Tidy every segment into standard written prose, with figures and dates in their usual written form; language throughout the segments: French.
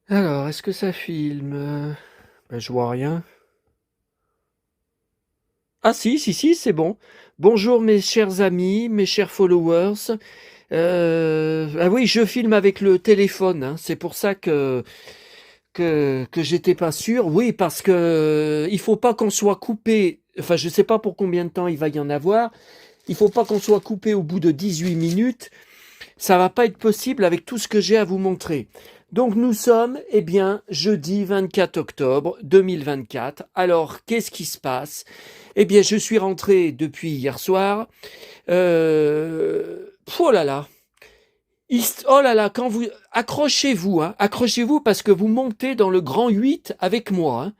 Alors, est-ce que ça filme? Je vois rien. Ah si, si, si, c'est bon. Bonjour mes chers amis, mes chers followers. Ah oui, je filme avec le téléphone, hein. C'est pour ça que j'étais pas sûr. Oui, parce que il faut pas qu'on soit coupé. Enfin, je sais pas pour combien de temps il va y en avoir. Il faut pas qu'on soit coupé au bout de 18 minutes. Ça va pas être possible avec tout ce que j'ai à vous montrer. Donc nous sommes, eh bien, jeudi 24 octobre 2024. Alors, qu'est-ce qui se passe? Eh bien, je suis rentré depuis hier soir. Oh là là, oh là là, quand vous accrochez-vous, hein, accrochez-vous parce que vous montez dans le grand 8 avec moi, hein.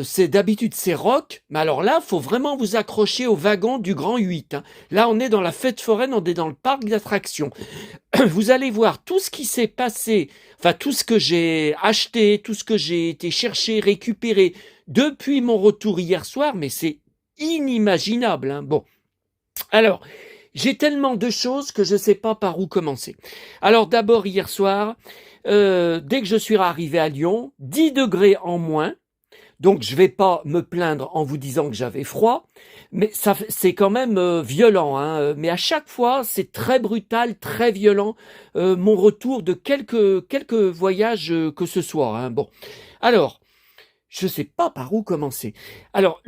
C'est d'habitude c'est rock, mais alors là, faut vraiment vous accrocher au wagon du grand 8, hein. Là, on est dans la fête foraine, on est dans le parc d'attractions. Vous allez voir tout ce qui s'est passé, enfin tout ce que j'ai acheté, tout ce que j'ai été chercher, récupérer depuis mon retour hier soir, mais c'est inimaginable, hein. Bon, alors, j'ai tellement de choses que je ne sais pas par où commencer. Alors d'abord, hier soir, dès que je suis arrivé à Lyon, 10 degrés en moins. Donc je ne vais pas me plaindre en vous disant que j'avais froid, mais ça c'est quand même violent, hein. Mais à chaque fois, c'est très brutal, très violent. Mon retour de quelques voyages que ce soit, hein. Bon, alors je ne sais pas par où commencer. Alors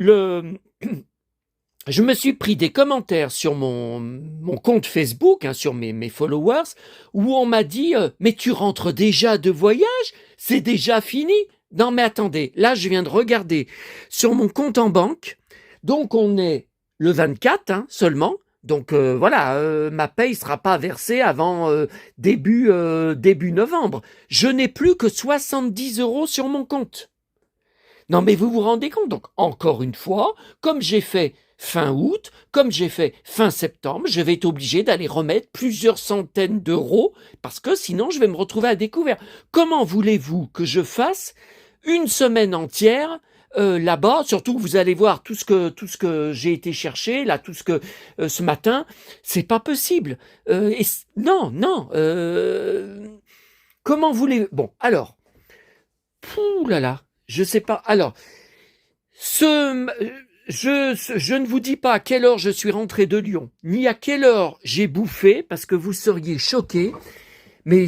je me suis pris des commentaires sur mon compte Facebook, hein, sur mes followers, où on m'a dit mais tu rentres déjà de voyage? C'est déjà fini? Non mais attendez, là je viens de regarder sur mon compte en banque, donc on est le 24 hein, seulement, donc voilà, ma paye sera pas versée avant début novembre. Je n'ai plus que 70 € sur mon compte. Non, mais vous vous rendez compte? Donc, encore une fois, comme j'ai fait fin août, comme j'ai fait fin septembre, je vais être obligé d'aller remettre plusieurs centaines d'euros parce que sinon je vais me retrouver à découvert. Comment voulez-vous que je fasse une semaine entière là-bas? Surtout vous allez voir tout ce que j'ai été chercher là, tout ce que ce matin, c'est pas possible. Non, non. Comment voulez Bon, alors, pouh là là, je sais pas. Alors. Ce, je ne vous dis pas à quelle heure je suis rentré de Lyon, ni à quelle heure j'ai bouffé, parce que vous seriez choqués, mais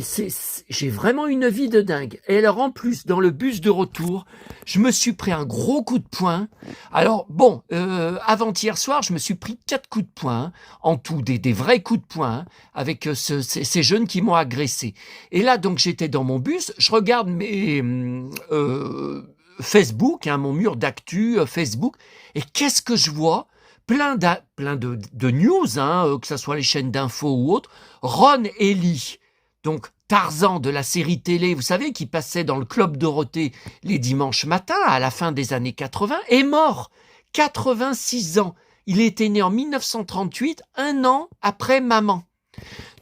j'ai vraiment une vie de dingue. Et alors en plus, dans le bus de retour, je me suis pris un gros coup de poing. Alors bon, avant-hier soir, je me suis pris 4 coups de poing, hein, en tout, des vrais coups de poing, hein, avec ces jeunes qui m'ont agressé. Et là, donc j'étais dans mon bus, je regarde mes Facebook, hein, mon mur d'actu Facebook, et qu'est-ce que je vois? Plein de news, hein, que ce soit les chaînes d'infos ou autres. Ron Ellie, donc Tarzan de la série télé, vous savez, qui passait dans le Club Dorothée les dimanches matins à la fin des années 80, est mort. 86 ans. Il était né en 1938, un an après maman.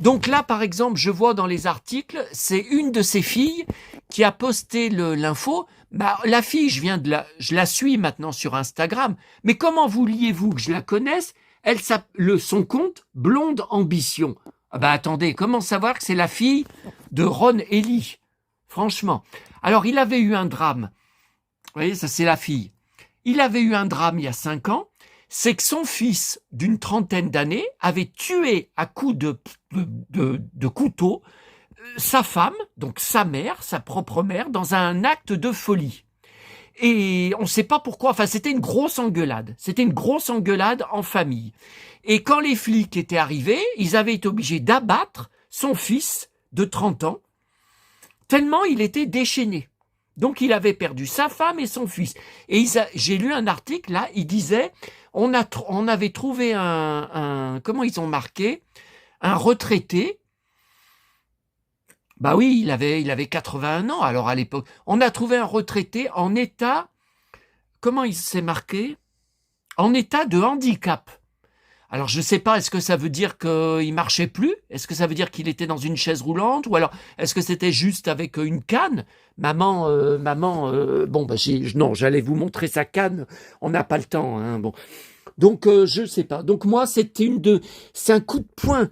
Donc là, par exemple, je vois dans les articles, c'est une de ses filles qui a posté l'info. Bah, la fille, je la suis maintenant sur Instagram. Mais comment vouliez-vous que je la connaisse? Son compte, Blonde Ambition. Ah bah attendez, comment savoir que c'est la fille de Ron Ellie? Franchement. Alors, il avait eu un drame. Vous voyez, ça c'est la fille. Il avait eu un drame il y a 5 ans, c'est que son fils d'une trentaine d'années avait tué à coups de couteau sa femme, donc sa mère, sa propre mère, dans un acte de folie. Et on ne sait pas pourquoi, enfin c'était une grosse engueulade. C'était une grosse engueulade en famille. Et quand les flics étaient arrivés, ils avaient été obligés d'abattre son fils de 30 ans, tellement il était déchaîné. Donc il avait perdu sa femme et son fils. Et j'ai lu un article là, il disait on avait trouvé comment ils ont marqué, un retraité. Bah oui, il avait 81 ans. Alors à l'époque, on a trouvé un retraité en état, comment il s'est marqué? En état de handicap. Alors je ne sais pas, est-ce que ça veut dire qu'il marchait plus? Est-ce que ça veut dire qu'il était dans une chaise roulante? Ou alors est-ce que c'était juste avec une canne? Bon, bah, non, j'allais vous montrer sa canne, on n'a pas le temps, hein, bon. Donc je ne sais pas. Donc moi, c'est un coup de poing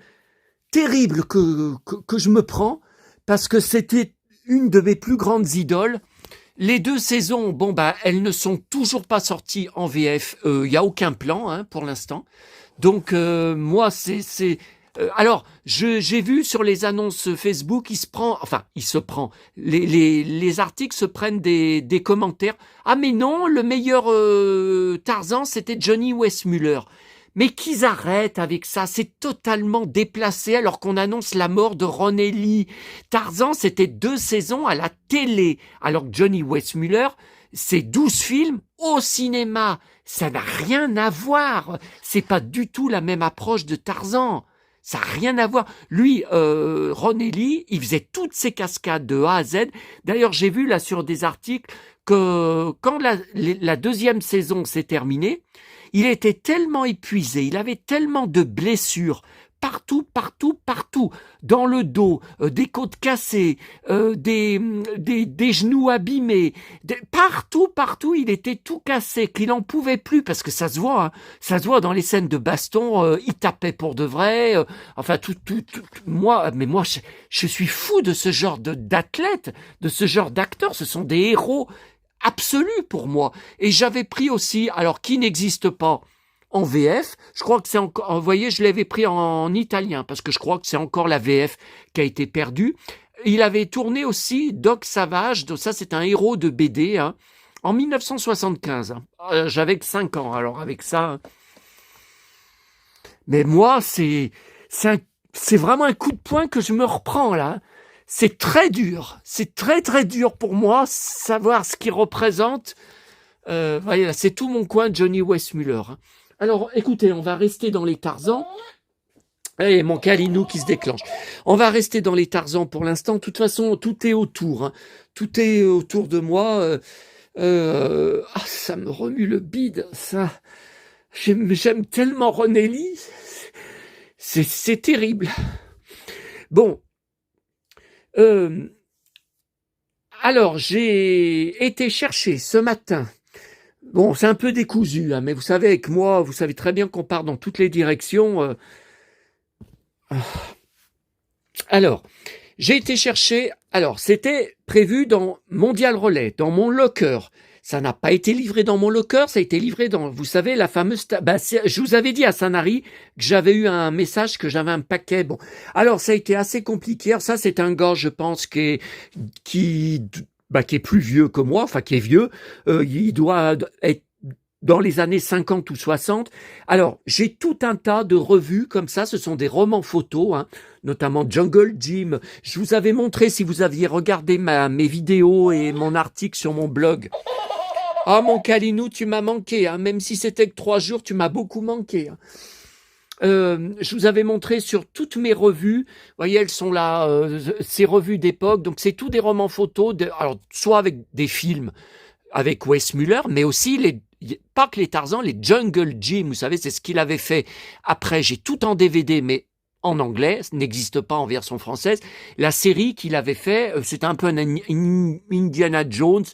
terrible que je me prends, parce que c'était une de mes plus grandes idoles. Les 2 saisons, bon bah, elles ne sont toujours pas sorties en VF. Il y a aucun plan hein, pour l'instant. Donc moi, alors, j'ai vu sur les annonces Facebook, il se prend, les articles se prennent des commentaires. Ah mais non, le meilleur Tarzan, c'était Johnny Weissmuller. Mais qu'ils arrêtent avec ça, c'est totalement déplacé alors qu'on annonce la mort de Ron et Lee. Tarzan, c'était 2 saisons à la télé, alors que Johnny Weissmuller, c'est 12 films au cinéma. Ça n'a rien à voir. C'est pas du tout la même approche de Tarzan. Ça n'a rien à voir. Lui, Ron et Lee, il faisait toutes ces cascades de A à Z. D'ailleurs, j'ai vu là sur des articles que quand la 2e saison s'est terminée, il était tellement épuisé, il avait tellement de blessures, partout, dans le dos, des côtes cassées, des genoux abîmés, partout, il était tout cassé, qu'il n'en pouvait plus, parce que ça se voit dans les scènes de baston, il tapait pour de vrai, enfin moi, je suis fou de ce genre d'athlète, de ce genre d'acteurs, ce sont des héros absolu pour moi. Et j'avais pris aussi, alors qui n'existe pas en VF, je crois que c'est encore, vous voyez, je l'avais pris en italien, parce que je crois que c'est encore la VF qui a été perdue. Il avait tourné aussi Doc Savage, donc ça c'est un héros de BD, hein, en 1975. J'avais que 5 ans, alors avec ça... Hein. Mais moi, c'est vraiment un coup de poing que je me reprends là. C'est très dur, c'est très dur pour moi, savoir ce qu'il représente. Voilà, c'est tout mon coin, Johnny Weissmuller. Alors, écoutez, on va rester dans les Tarzans. Et mon Kalinou qui se déclenche. On va rester dans les Tarzans pour l'instant. De toute façon, tout est autour. Hein. Tout est autour de moi. Ça me remue le bide. Ça, j'aime tellement Ron et Lee. C'est terrible. Bon. Alors, j'ai été chercher ce matin. Bon, c'est un peu décousu, hein, mais vous savez, avec moi, vous savez très bien qu'on part dans toutes les directions. Alors, j'ai été chercher. Alors, c'était prévu dans Mondial Relais, dans mon locker. Ça n'a pas été livré dans mon locker, ça a été livré dans, vous savez, la fameuse... je vous avais dit à Sanary que j'avais eu un message, que j'avais un paquet. Bon, alors ça a été assez compliqué. Alors, ça, c'est un gars, je pense, qui est plus vieux que moi, enfin qui est vieux. Il doit être dans les années 50 ou 60. Alors, j'ai tout un tas de revues comme ça, ce sont des romans photos, hein, notamment Jungle Jim. Je vous avais montré, si vous aviez regardé mes vidéos et mon article sur mon blog. Ah, mon Kalinou, tu m'as manqué, hein, même si c'était que 3 jours, tu m'as beaucoup manqué. Hein. Je vous avais montré sur toutes mes revues, vous voyez, elles sont là, ces revues d'époque, donc c'est tout des romans photos, alors soit avec des films, avec Weissmuller, mais aussi pas que les Tarzans, les Jungle Jim, vous savez, c'est ce qu'il avait fait. Après, j'ai tout en DVD, mais en anglais, ça n'existe pas en version française. La série qu'il avait fait, c'était un peu un Indiana Jones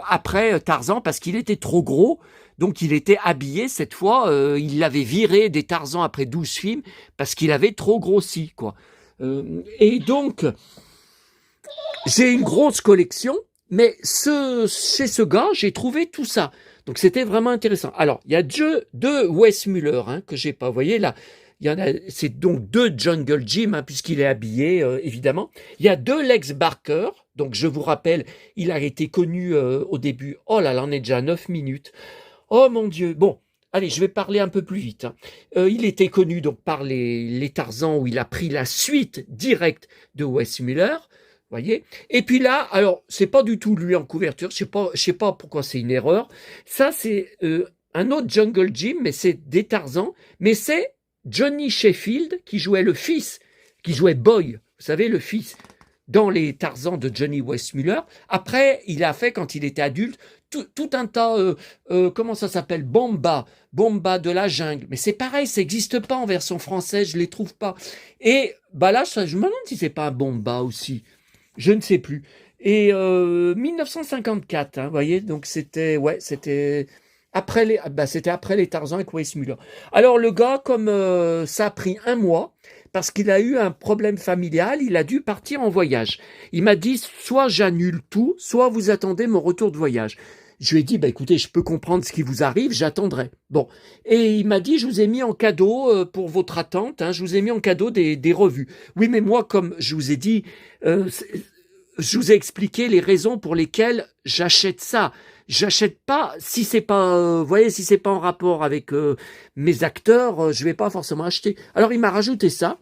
après Tarzan, parce qu'il était trop gros, donc il était habillé, cette fois, il l'avait viré des Tarzans après 12 films, parce qu'il avait trop grossi, quoi. Et donc, j'ai une grosse collection, mais chez ce gars, j'ai trouvé tout ça. Donc c'était vraiment intéressant. Alors, il y a deux Weissmuller hein, que j'ai pas. Vous voyez là, il y en a. C'est donc 2 Jungle Jim hein, puisqu'il est habillé évidemment. Il y a 2 Lex Barker. Donc je vous rappelle, il a été connu au début. Oh là là, on est déjà à 9 minutes. Oh mon Dieu. Bon. Allez, je vais parler un peu plus vite. Hein. Il était connu donc par les Tarzans où il a pris la suite directe de Weissmuller. Voyez. Et puis là, alors c'est pas du tout lui en couverture. Je sais pas pourquoi c'est une erreur. Ça c'est un autre Jungle Jim, mais c'est des Tarzans. Mais c'est Johnny Sheffield qui jouait le fils, qui jouait Boy. Vous savez le fils dans les Tarzans de Johnny Weissmuller. Après, il a fait quand il était adulte tout un tas. Comment ça s'appelle? Bomba de la jungle. Mais c'est pareil, ça n'existe pas en version française. Je les trouve pas. Et bah là, je me demande si c'est pas un Bomba aussi. Je ne sais plus. Et 1954, hein, vous voyez, donc c'était après les Tarzans avec Weissmuller. Alors le gars, comme ça a pris 1 mois, parce qu'il a eu un problème familial, il a dû partir en voyage. Il m'a dit, soit j'annule tout, soit vous attendez mon retour de voyage. Je lui ai dit, bah écoutez, je peux comprendre ce qui vous arrive, j'attendrai. Bon, et il m'a dit, je vous ai mis en cadeau pour votre attente, hein, je vous ai mis en cadeau des revues. Oui, mais moi, comme je vous ai dit, je vous ai expliqué les raisons pour lesquelles j'achète ça. J'achète pas si c'est pas, voyez, si c'est pas en rapport avec mes acteurs, je vais pas forcément acheter. Alors il m'a rajouté ça.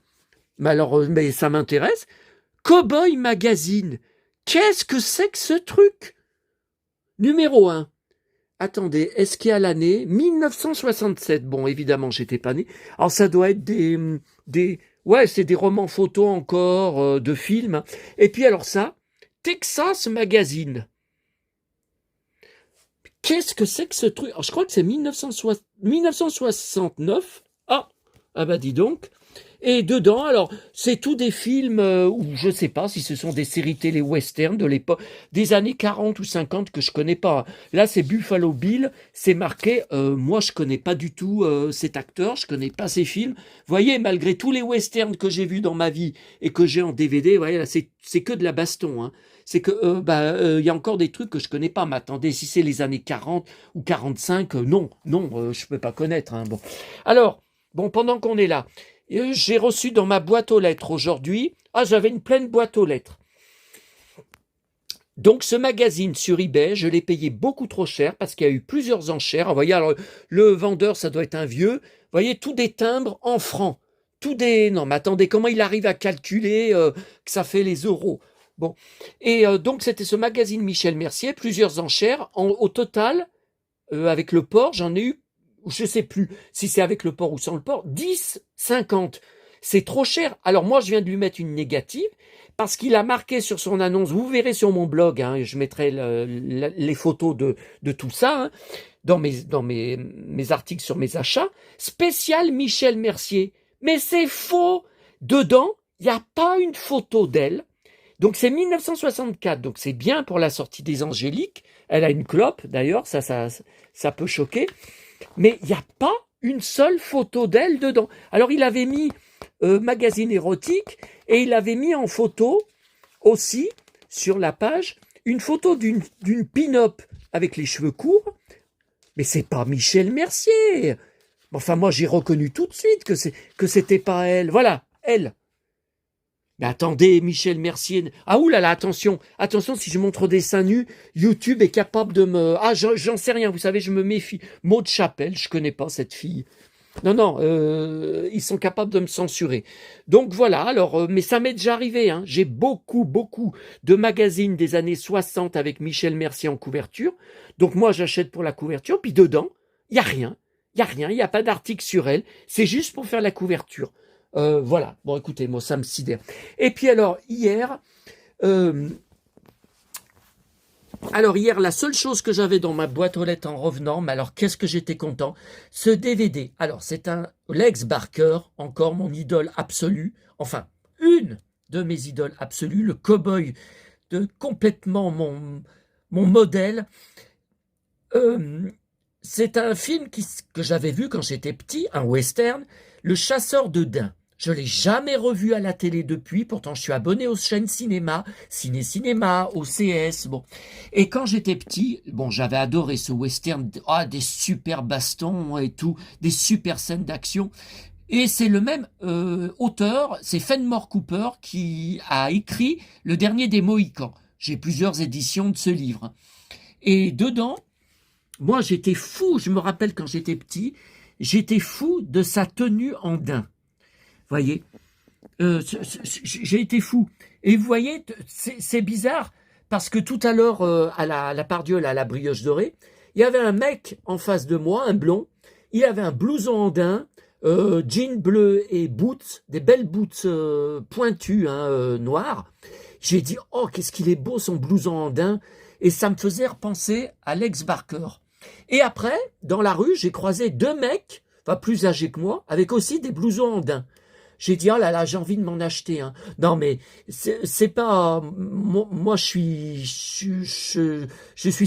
Mais alors, mais ça m'intéresse. Cowboy Magazine. Qu'est-ce que c'est que ce truc? Numéro 1. Attendez, est-ce qu'il y a l'année 1967? Bon, évidemment, j'étais pas né. Alors ça doit être ouais, c'est des romans photos encore, de films. Et puis alors ça, Texas Magazine. Qu'est-ce que c'est que ce truc? Alors, je crois que c'est 1969. Ah bah dis donc. Et dedans, alors, c'est tous des films, ou je sais pas si ce sont des séries télé western de l'époque, des années 40 ou 50 que je connais pas. Là, c'est Buffalo Bill, c'est marqué, moi je connais pas du tout cet acteur, je connais pas ses films. Vous voyez, malgré tous les westerns que j'ai vus dans ma vie et que j'ai en DVD, vous voyez, là, c'est que de la baston, hein. C'est que y a encore des trucs que je connais pas. Mais attendez, si c'est les années 40 ou 45, non, je peux pas connaître, hein. Bon. Alors, bon, pendant qu'on est là, j'ai reçu dans ma boîte aux lettres aujourd'hui, j'avais une pleine boîte aux lettres. Donc ce magazine sur eBay, je l'ai payé beaucoup trop cher parce qu'il y a eu plusieurs enchères. Vous voyez, alors le vendeur, ça doit être un vieux. Vous voyez, tous des timbres en francs. Non, mais attendez, comment il arrive à calculer que ça fait les euros? Bon, et donc c'était ce magazine Michel Mercier, plusieurs enchères. Au total, avec le port, j'en ai eu, je sais plus si c'est avec le port ou sans le port, 10,50. C'est trop cher. Alors moi, je viens de lui mettre une négative parce qu'il a marqué sur son annonce, vous verrez sur mon blog, hein, je mettrai les photos de tout ça, hein, dans mes articles sur mes achats, spécial Michel Mercier. Mais c'est faux. Dedans, il n'y a pas une photo d'elle. Donc c'est 1964, donc c'est bien pour la sortie des Angéliques. Elle a une clope, d'ailleurs, ça peut choquer. Mais il n'y a pas une seule photo d'elle dedans. Alors il avait mis magazine érotique et il avait mis en photo aussi, sur la page, une photo d'une pin-up avec les cheveux courts. Mais c'est pas Michel Mercier. Enfin, moi, j'ai reconnu tout de suite que c'était pas elle. Voilà, elle. Mais attendez, Michel Mercier. Ah oulala, attention, si je montre des seins nus, YouTube est capable de me... j'en sais rien, vous savez, je me méfie. Maud Chapelle, je connais pas cette fille. Non, ils sont capables de me censurer. Donc voilà, alors, mais ça m'est déjà arrivé, hein. J'ai beaucoup de magazines des années 60 avec Michel Mercier en couverture. Donc moi, j'achète pour la couverture, puis dedans, il y a rien, il n'y a pas d'article sur elle. C'est juste pour faire la couverture. Voilà, bon écoutez, moi ça me sidère. Et puis alors, hier, la seule chose que j'avais dans ma boîte aux lettres en revenant, mais alors qu'est-ce que j'étais content, ce DVD. Alors c'est un Lex Barker, encore mon idole absolue, enfin, une de mes idoles absolues, le cow-boy de complètement mon modèle. C'est un film que j'avais vu quand j'étais petit, un western, Le Chasseur de daims. Je ne l'ai jamais revu à la télé depuis, pourtant je suis abonné aux chaînes cinéma, Ciné-Cinéma, OCS, bon. Et quand j'étais petit, bon, j'avais adoré ce western, des super bastons et tout, des super scènes d'action. Et c'est le même auteur, c'est Fenimore Cooper qui a écrit Le Dernier des Mohicans. J'ai plusieurs éditions de ce livre. Et dedans, moi j'étais fou, je me rappelle quand j'étais petit, j'étais fou de sa tenue en daim. Voyez, j'ai été fou. Et vous voyez, c'est bizarre, parce que tout à l'heure, à la Pardieu, à la brioche dorée, il y avait un mec en face de moi, un blond, il avait un blouson en daim, jean bleu et boots, des belles boots pointues, noires. J'ai dit, oh, qu'est-ce qu'il est beau son blouson en daim, et ça me faisait repenser à Lex Barker. Et après, dans la rue, j'ai croisé deux mecs, enfin plus âgés que moi, avec aussi des blousons en daim. J'ai dit, oh là là, j'ai envie de m'en acheter un. Non, mais c'est pas... Moi, je suis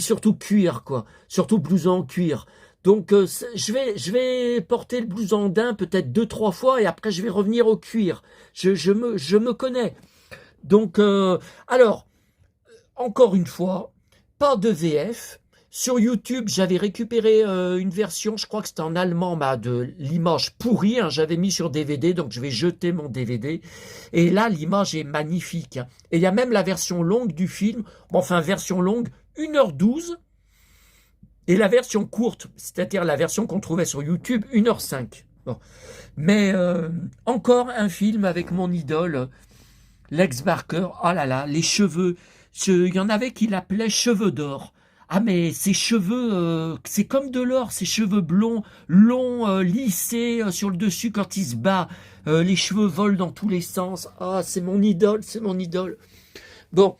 surtout cuir, quoi. Surtout blouson en cuir. Donc, je vais porter le blouson daim peut-être 2-3 fois et après, je vais revenir au cuir. Je me connais. Donc, alors, encore une fois, pas de VF. Sur YouTube, j'avais récupéré une version, je crois que c'était en allemand, de l'image pourrie. Hein, j'avais mis sur DVD, donc je vais jeter mon DVD. Et là, l'image est magnifique. Hein. Et il y a même la version longue du film. Bon, enfin, version longue, 1h12. Et la version courte, c'est-à-dire la version qu'on trouvait sur YouTube, 1h05. Bon. Mais encore un film avec mon idole, Lex Barker. Oh là là, les cheveux. Il y en avait qui l'appelaient cheveux d'or. Ah mais ses cheveux, c'est comme de l'or, ses cheveux blonds, longs, lissés sur le dessus quand il se bat. Les cheveux volent dans tous les sens. Ah, c'est mon idole, c'est mon idole. Bon,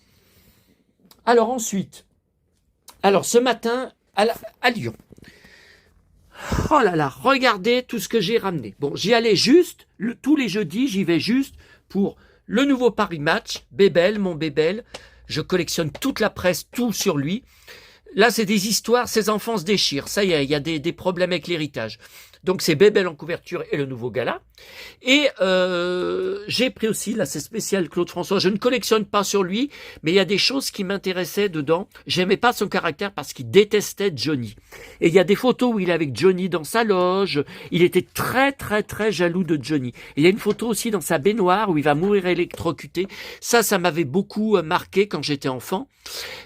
alors ensuite, ce matin, à Lyon. Oh là là, regardez tout ce que j'ai ramené. Bon, j'y allais juste, tous les jeudis, j'y vais juste pour le nouveau Paris Match, Bébel, mon Bébel. Je collectionne toute la presse, tout sur lui. Là, c'est des histoires, ses enfants se déchirent. Ça y est, il y a des problèmes avec l'héritage. Donc, c'est Bébel en couverture et le nouveau gala. Et j'ai pris aussi, là, c'est spécial Claude François. Je ne collectionne pas sur lui, mais il y a des choses qui m'intéressaient dedans. J'aimais pas son caractère parce qu'il détestait Johnny. Et il y a des photos où il est avec Johnny dans sa loge. Il était très, très, très jaloux de Johnny. Et il y a une photo aussi dans sa baignoire où il va mourir électrocuté. Ça m'avait beaucoup marqué quand j'étais enfant.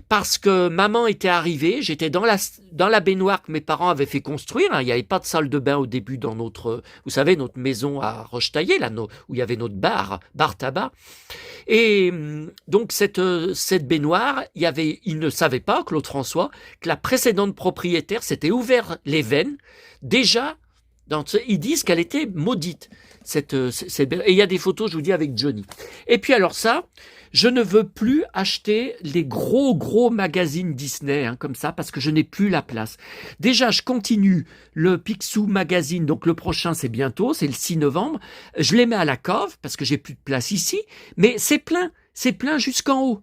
Parce que maman était arrivée, j'étais dans la baignoire que mes parents avaient fait construire. Hein. Il n'y avait pas de salle de bain au début dans notre, vous savez, notre maison à Rochetaillé, là, où il y avait notre bar tabac. Et donc cette baignoire, il ne savait pas, Claude François, que la précédente propriétaire s'était ouvert les veines. Déjà, ils disent qu'elle était maudite. Et il y a des photos, je vous dis, avec Johnny. Et puis alors ça, je ne veux plus acheter les gros magazines Disney, hein, comme ça, parce que je n'ai plus la place. Déjà, je continue le Picsou Magazine, donc le prochain, c'est bientôt, c'est le 6 novembre. Je les mets à la cave, parce que j'ai plus de place ici, mais c'est plein jusqu'en haut.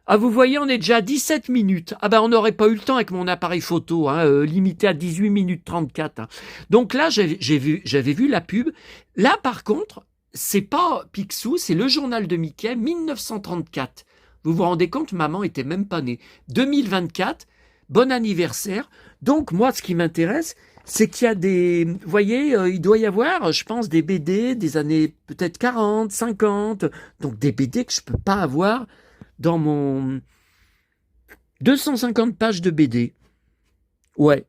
Ah, vous voyez, on est déjà à 17 minutes. Ah ben, on n'aurait pas eu le temps avec mon appareil photo, hein, limité à 18 minutes 34. Hein. Donc là, j'avais vu la pub. Là, par contre, c'est pas Picsou, c'est le journal de Mickey, 1934. Vous vous rendez compte, maman était même pas née. 2024, bon anniversaire. Donc, moi, ce qui m'intéresse, c'est qu'il y a vous voyez, il doit y avoir, je pense, des BD des années peut-être 40, 50. Donc, des BD que je peux pas avoir dans mon 250 pages de BD. Ouais.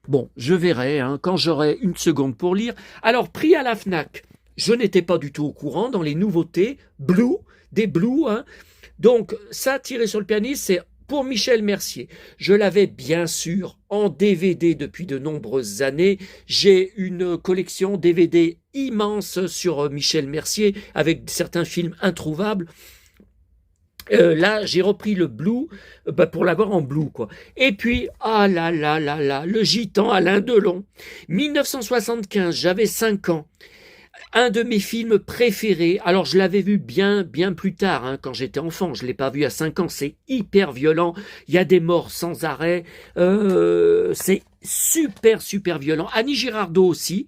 Bon, je verrai hein, quand j'aurai une seconde pour lire. Alors, prix à la Fnac. Je n'étais pas du tout au courant dans les nouveautés. Des Blue. Hein. Donc, ça, tiré sur le pianiste, c'est pour Michel Mercier. Je l'avais bien sûr en DVD depuis de nombreuses années. J'ai une collection DVD immense sur Michel Mercier avec certains films introuvables. Là, j'ai repris le Blue pour l'avoir en Blue, quoi. Et puis, ah là là là là, le gitan Alain Delon. 1975, j'avais 5 ans. Un de mes films préférés. Alors, je l'avais vu bien plus tard, hein, quand j'étais enfant. Je l'ai pas vu à 5 ans. C'est hyper violent. Il y a des morts sans arrêt. C'est super violent. Annie Girardot aussi.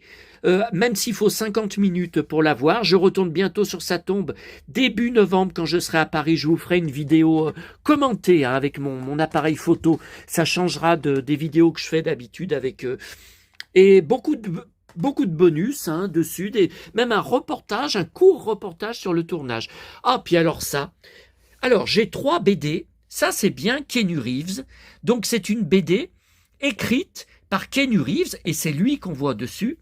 Même s'il faut 50 minutes pour la voir, je retourne bientôt sur sa tombe début novembre quand je serai à Paris. Je vous ferai une vidéo commentée hein, avec mon appareil photo. Ça changera des vidéos que je fais d'habitude avec et beaucoup de bonus hein, dessus, même un court reportage sur le tournage. Ah, puis alors ça. Alors, j'ai 3 BD. Ça, c'est bien Keanu Reeves. Donc, c'est une BD écrite par Keanu Reeves, et c'est lui qu'on voit dessus.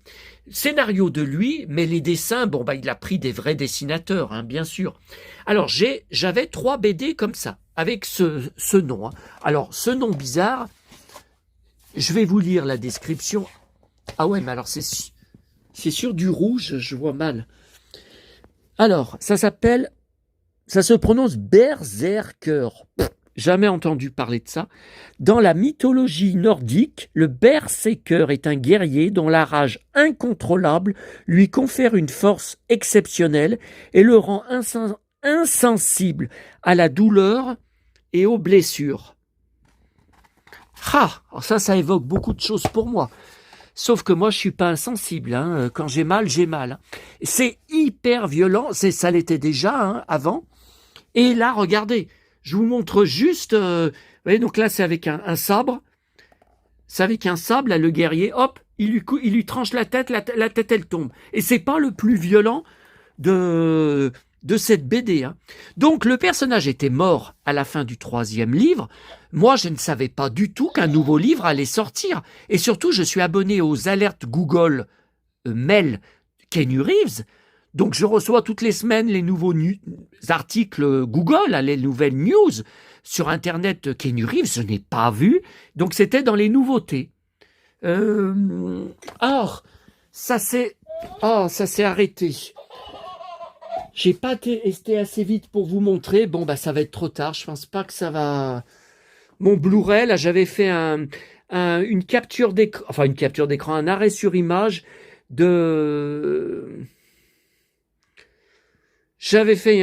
Scénario de lui, mais les dessins, il a pris des vrais dessinateurs, hein, bien sûr. Alors, j'avais 3 BD comme ça, avec ce nom. Hein. Alors, ce nom bizarre, je vais vous lire la description. Ah ouais, mais alors c'est sur du rouge, je vois mal. Alors, ça se prononce Berserker. Jamais entendu parler de ça. Dans la mythologie nordique, le Berserker est un guerrier dont la rage incontrôlable lui confère une force exceptionnelle et le rend insensible à la douleur et aux blessures. Ah, alors ça évoque beaucoup de choses pour moi. Sauf que moi, je suis pas insensible. Hein. Quand j'ai mal, j'ai mal. Hein. C'est hyper violent. Ça l'était déjà hein, avant. Et là, regardez, je vous montre juste... vous voyez, donc là, c'est avec un sabre. C'est avec un sabre, là, le guerrier, hop, il lui tranche la tête, elle tombe. Et c'est pas le plus violent de cette BD. Hein. Donc, le personnage était mort à la fin du 3e livre. Moi, je ne savais pas du tout qu'un nouveau livre allait sortir. Et surtout, je suis abonné aux alertes Google mail Keanu Reeves. Donc, je reçois toutes les semaines les nouveaux articles Google, les nouvelles news sur Internet. Keanu Reeves, je n'ai pas vu. Donc, c'était dans les nouveautés. Or, ça s'est arrêté. J'ai pas été assez vite pour vous montrer. Bon, bah, ça va être trop tard. Je pense pas que ça va... Mon Blu-ray, là, j'avais fait une capture d'écran, enfin, une capture d'écran, un arrêt sur image de... J'avais fait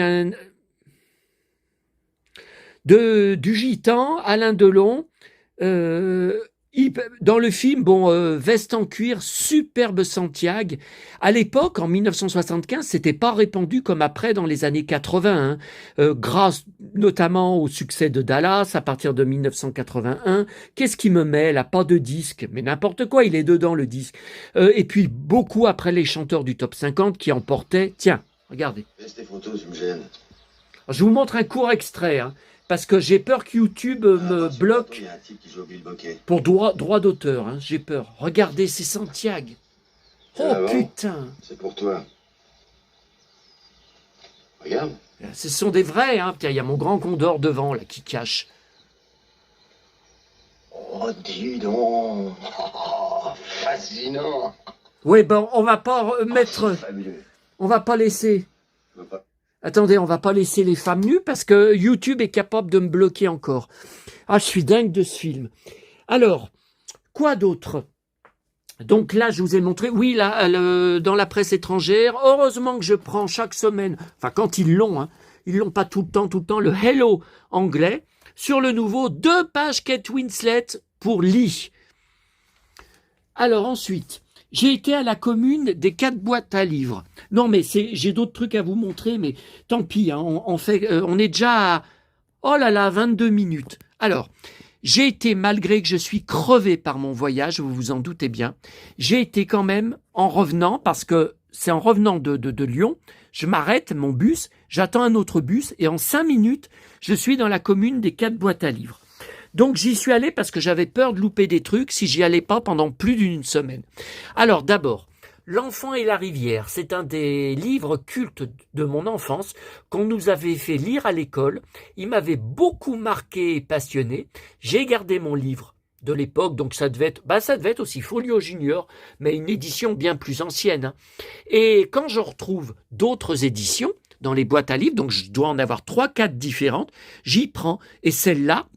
du Gitan, Alain Delon, dans le film, veste en cuir, superbe Santiago. À l'époque, en 1975, c'était pas répandu comme après dans les années 80, hein, grâce notamment au succès de Dallas à partir de 1981. Qu'est-ce qui me met là? Pas de disque, mais n'importe quoi, il est dedans le disque. Et puis beaucoup après les chanteurs du top 50 qui emportaient. Tiens, regardez. Laisse tes photos, tu me gênes. Je vous montre un court extrait. Hein. Parce que j'ai peur que YouTube me bloque Il y a un type qui joue au bilboquet. pour droit d'auteur. Hein, j'ai peur. Regardez, c'est Santiago. Oh putain. C'est pour toi. Regarde. Ce sont des vrais. Hein. Il y a mon grand condor devant là qui cache. Oh, dis donc. Oh, fascinant. Oui, bon, on va pas mettre... Fabuleux. On va pas laisser... Je veux pas. Attendez, on va pas laisser les femmes nues parce que YouTube est capable de me bloquer encore. Ah, je suis dingue de ce film. Alors, quoi d'autre? Donc là, je vous ai montré, oui, là, dans la presse étrangère, heureusement que je prends chaque semaine, enfin quand ils l'ont pas tout le temps, le Hello anglais, sur le nouveau 2 pages Kate Winslet pour Lee. Alors ensuite, j'ai été à la commune des 4 boîtes à livres. Non, mais j'ai d'autres trucs à vous montrer, mais tant pis, hein, on est déjà à, oh là là, 22 minutes. Alors, j'ai été, malgré que je suis crevé par mon voyage, vous vous en doutez bien, j'ai été quand même, en revenant, parce que c'est en revenant de Lyon, je m'arrête, mon bus, j'attends un autre bus, et en 5 minutes, je suis dans la commune des 4 boîtes à livres. Donc j'y suis allé parce que j'avais peur de louper des trucs si j'y allais pas pendant plus d'une semaine. Alors d'abord, L'Enfant et la rivière, c'est un des livres cultes de mon enfance qu'on nous avait fait lire à l'école. Il m'avait beaucoup marqué et passionné. J'ai gardé mon livre de l'époque, donc ça devait être aussi Folio Junior, mais une édition bien plus ancienne. Hein. Et quand je retrouve d'autres éditions dans les boîtes à livres, donc je dois en avoir 3-4 différentes, j'y prends. Et celle-là,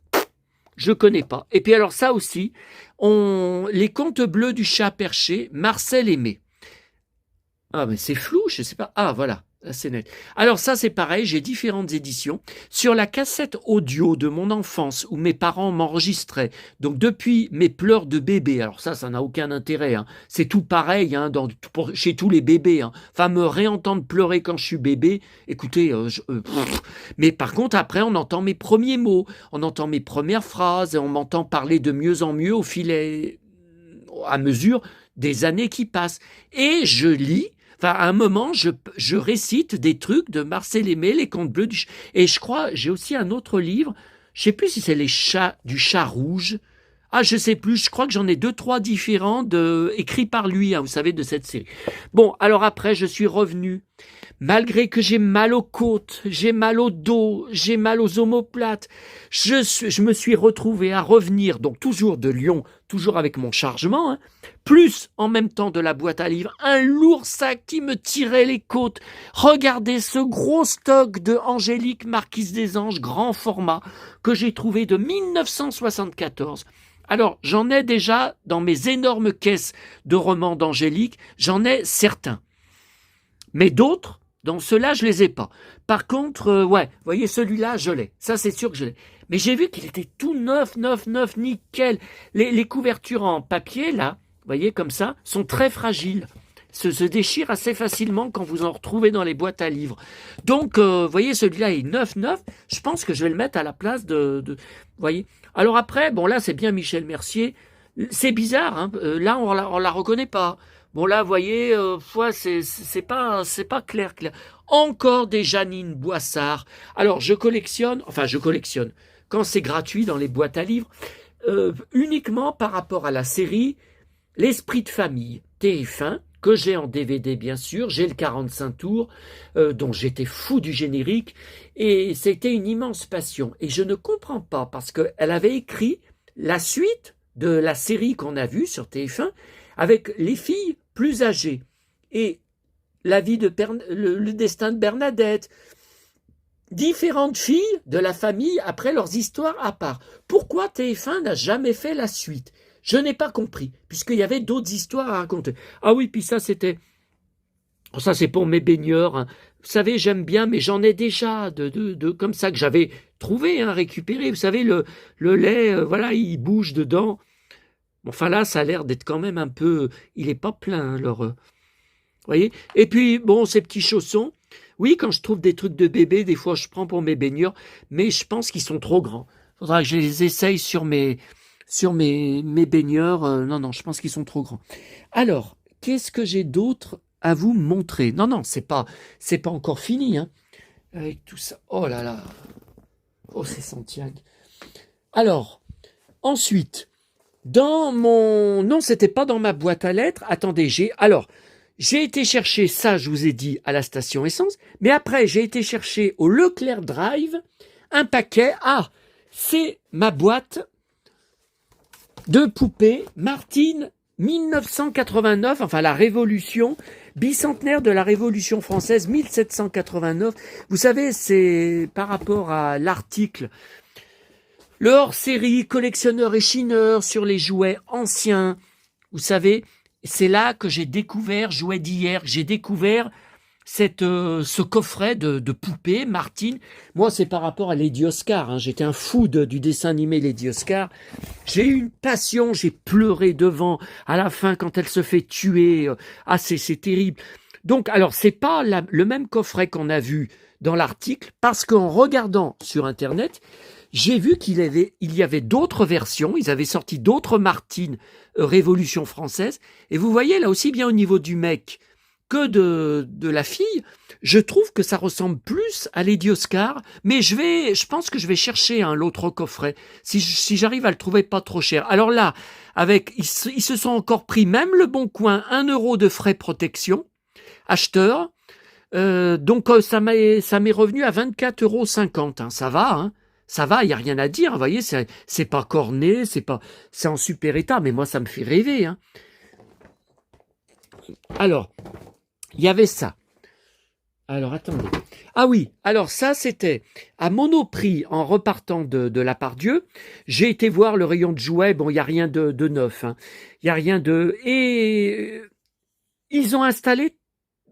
je connais pas. Et puis alors ça aussi, les contes bleus du chat perché, Marcel Aimé. Ah mais c'est flou, je sais pas. Ah voilà, là c'est net. Alors ça c'est pareil, j'ai différentes éditions. Sur la cassette audio de mon enfance où mes parents m'enregistraient, donc depuis mes pleurs de bébé, alors ça n'a aucun intérêt, hein. C'est tout pareil hein, chez tous les bébés. Hein. Enfin me réentendre pleurer quand je suis bébé, écoutez, mais par contre après on entend mes premiers mots, on entend mes premières phrases, et on m'entend parler de mieux en mieux au fil à mesure des années qui passent. Et je lis. Enfin, à un moment, je récite des trucs de Marcel Aimé, les contes bleus et je crois, j'ai aussi un autre livre, je sais plus si c'est les chats du chat rouge. Ah, je sais plus, je crois que j'en ai 2-3 différents écrits par lui, hein, vous savez, de cette série. Bon, alors après, je suis revenu. Malgré que j'ai mal aux côtes, j'ai mal au dos, j'ai mal aux omoplates, je me suis retrouvé à revenir, donc toujours de Lyon, toujours avec mon chargement, hein, plus en même temps de la boîte à livres, un lourd sac qui me tirait les côtes. Regardez ce gros stock de Angélique Marquise des Anges, grand format, que j'ai trouvé de 1974. Alors, j'en ai déjà dans mes énormes caisses de romans d'Angélique, j'en ai certains. Mais d'autres, dans ceux-là, je les ai pas. Par contre, ouais, vous voyez, celui-là, je l'ai. Ça, c'est sûr que je l'ai. Mais j'ai vu qu'il était tout neuf, nickel. Les couvertures en papier, là, voyez, comme ça, sont très fragiles. Se déchirent assez facilement quand vous en retrouvez dans les boîtes à livres. Donc, vous voyez, celui-là est neuf. Je pense que je vais le mettre à la place vous voyez. Alors après, bon là, c'est bien Michel Mercier. C'est bizarre, hein. Là, on la reconnaît pas. Bon là, vous voyez, c'est pas clair. Encore des Janine Boissard. Alors, je collectionne, quand c'est gratuit dans les boîtes à livres, uniquement par rapport à la série L'Esprit de famille, TF1, que j'ai en DVD bien sûr, j'ai le 45 tours, dont j'étais fou du générique, et c'était une immense passion. Et je ne comprends pas, parce qu'elle avait écrit la suite de la série qu'on a vue sur TF1, avec les filles plus âgées, et la vie le destin de Bernadette, différentes filles de la famille après leurs histoires à part. Pourquoi TF1 n'a jamais fait la suite? Je n'ai pas compris, puisqu'il y avait d'autres histoires à raconter. Ah oui, puis ça c'est pour mes baigneurs. Hein. Vous savez, j'aime bien, mais j'en ai déjà de comme ça que j'avais trouvé, hein, récupéré. Vous savez, le lait, voilà, il bouge dedans. Enfin là, ça a l'air d'être quand même un peu... Il n'est pas plein, hein, leur... voyez. Et puis, bon, ces petits chaussons. Oui, quand je trouve des trucs de bébé, des fois je prends pour mes baigneurs, mais je pense qu'ils sont trop grands. Il faudra que je les essaye sur mes baigneurs. Non, je pense qu'ils sont trop grands. Alors, qu'est-ce que j'ai d'autre à vous montrer? Non, c'est pas encore fini, hein. Avec tout ça. Oh là là. Oh, c'est Santiago. Alors, ensuite, non, c'était pas dans ma boîte à lettres. Attendez, j'ai été chercher ça, je vous ai dit, à la station essence, mais après, j'ai été chercher au Leclerc Drive un paquet. Ah, c'est ma boîte de poupées Martine 1989, enfin la Révolution, bicentenaire de la Révolution française 1789. Vous savez, c'est par rapport à l'article, le hors-série collectionneur et chineur sur les jouets anciens. Vous savez, c'est là que j'ai découvert, jouet d'hier, j'ai découvert ce coffret de poupées, Martine. Moi, c'est par rapport à Lady Oscar. Hein. J'étais un fou du dessin animé Lady Oscar. J'ai eu une passion, j'ai pleuré devant, à la fin, quand elle se fait tuer. Ah, c'est terrible. Donc, alors, c'est pas le même coffret qu'on a vu dans l'article, parce qu'en regardant sur Internet, j'ai vu qu'il y avait d'autres versions, ils avaient sorti d'autres Martine Révolution française, et vous voyez là aussi bien au niveau du mec que de la fille, je trouve que ça ressemble plus à Lady Oscar, mais je pense que je vais chercher l'autre coffret, si j'arrive à le trouver pas trop cher. Alors là, ils se sont encore pris, même le Bon Coin, 1 € de frais protection, acheteur, donc ça m'est revenu à 24,50 €, hein, ça va, hein. Ça va, il n'y a rien à dire, vous voyez, c'est pas corné, c'est en super état, mais moi ça me fait rêver. Hein. Alors, il y avait ça. Alors, attendez. Ah oui, alors ça c'était à Monoprix en repartant de la Pardieu. J'ai été voir le rayon de jouets, bon, il n'y a rien de neuf. Hein. Il n'y a rien de... Et ils ont installé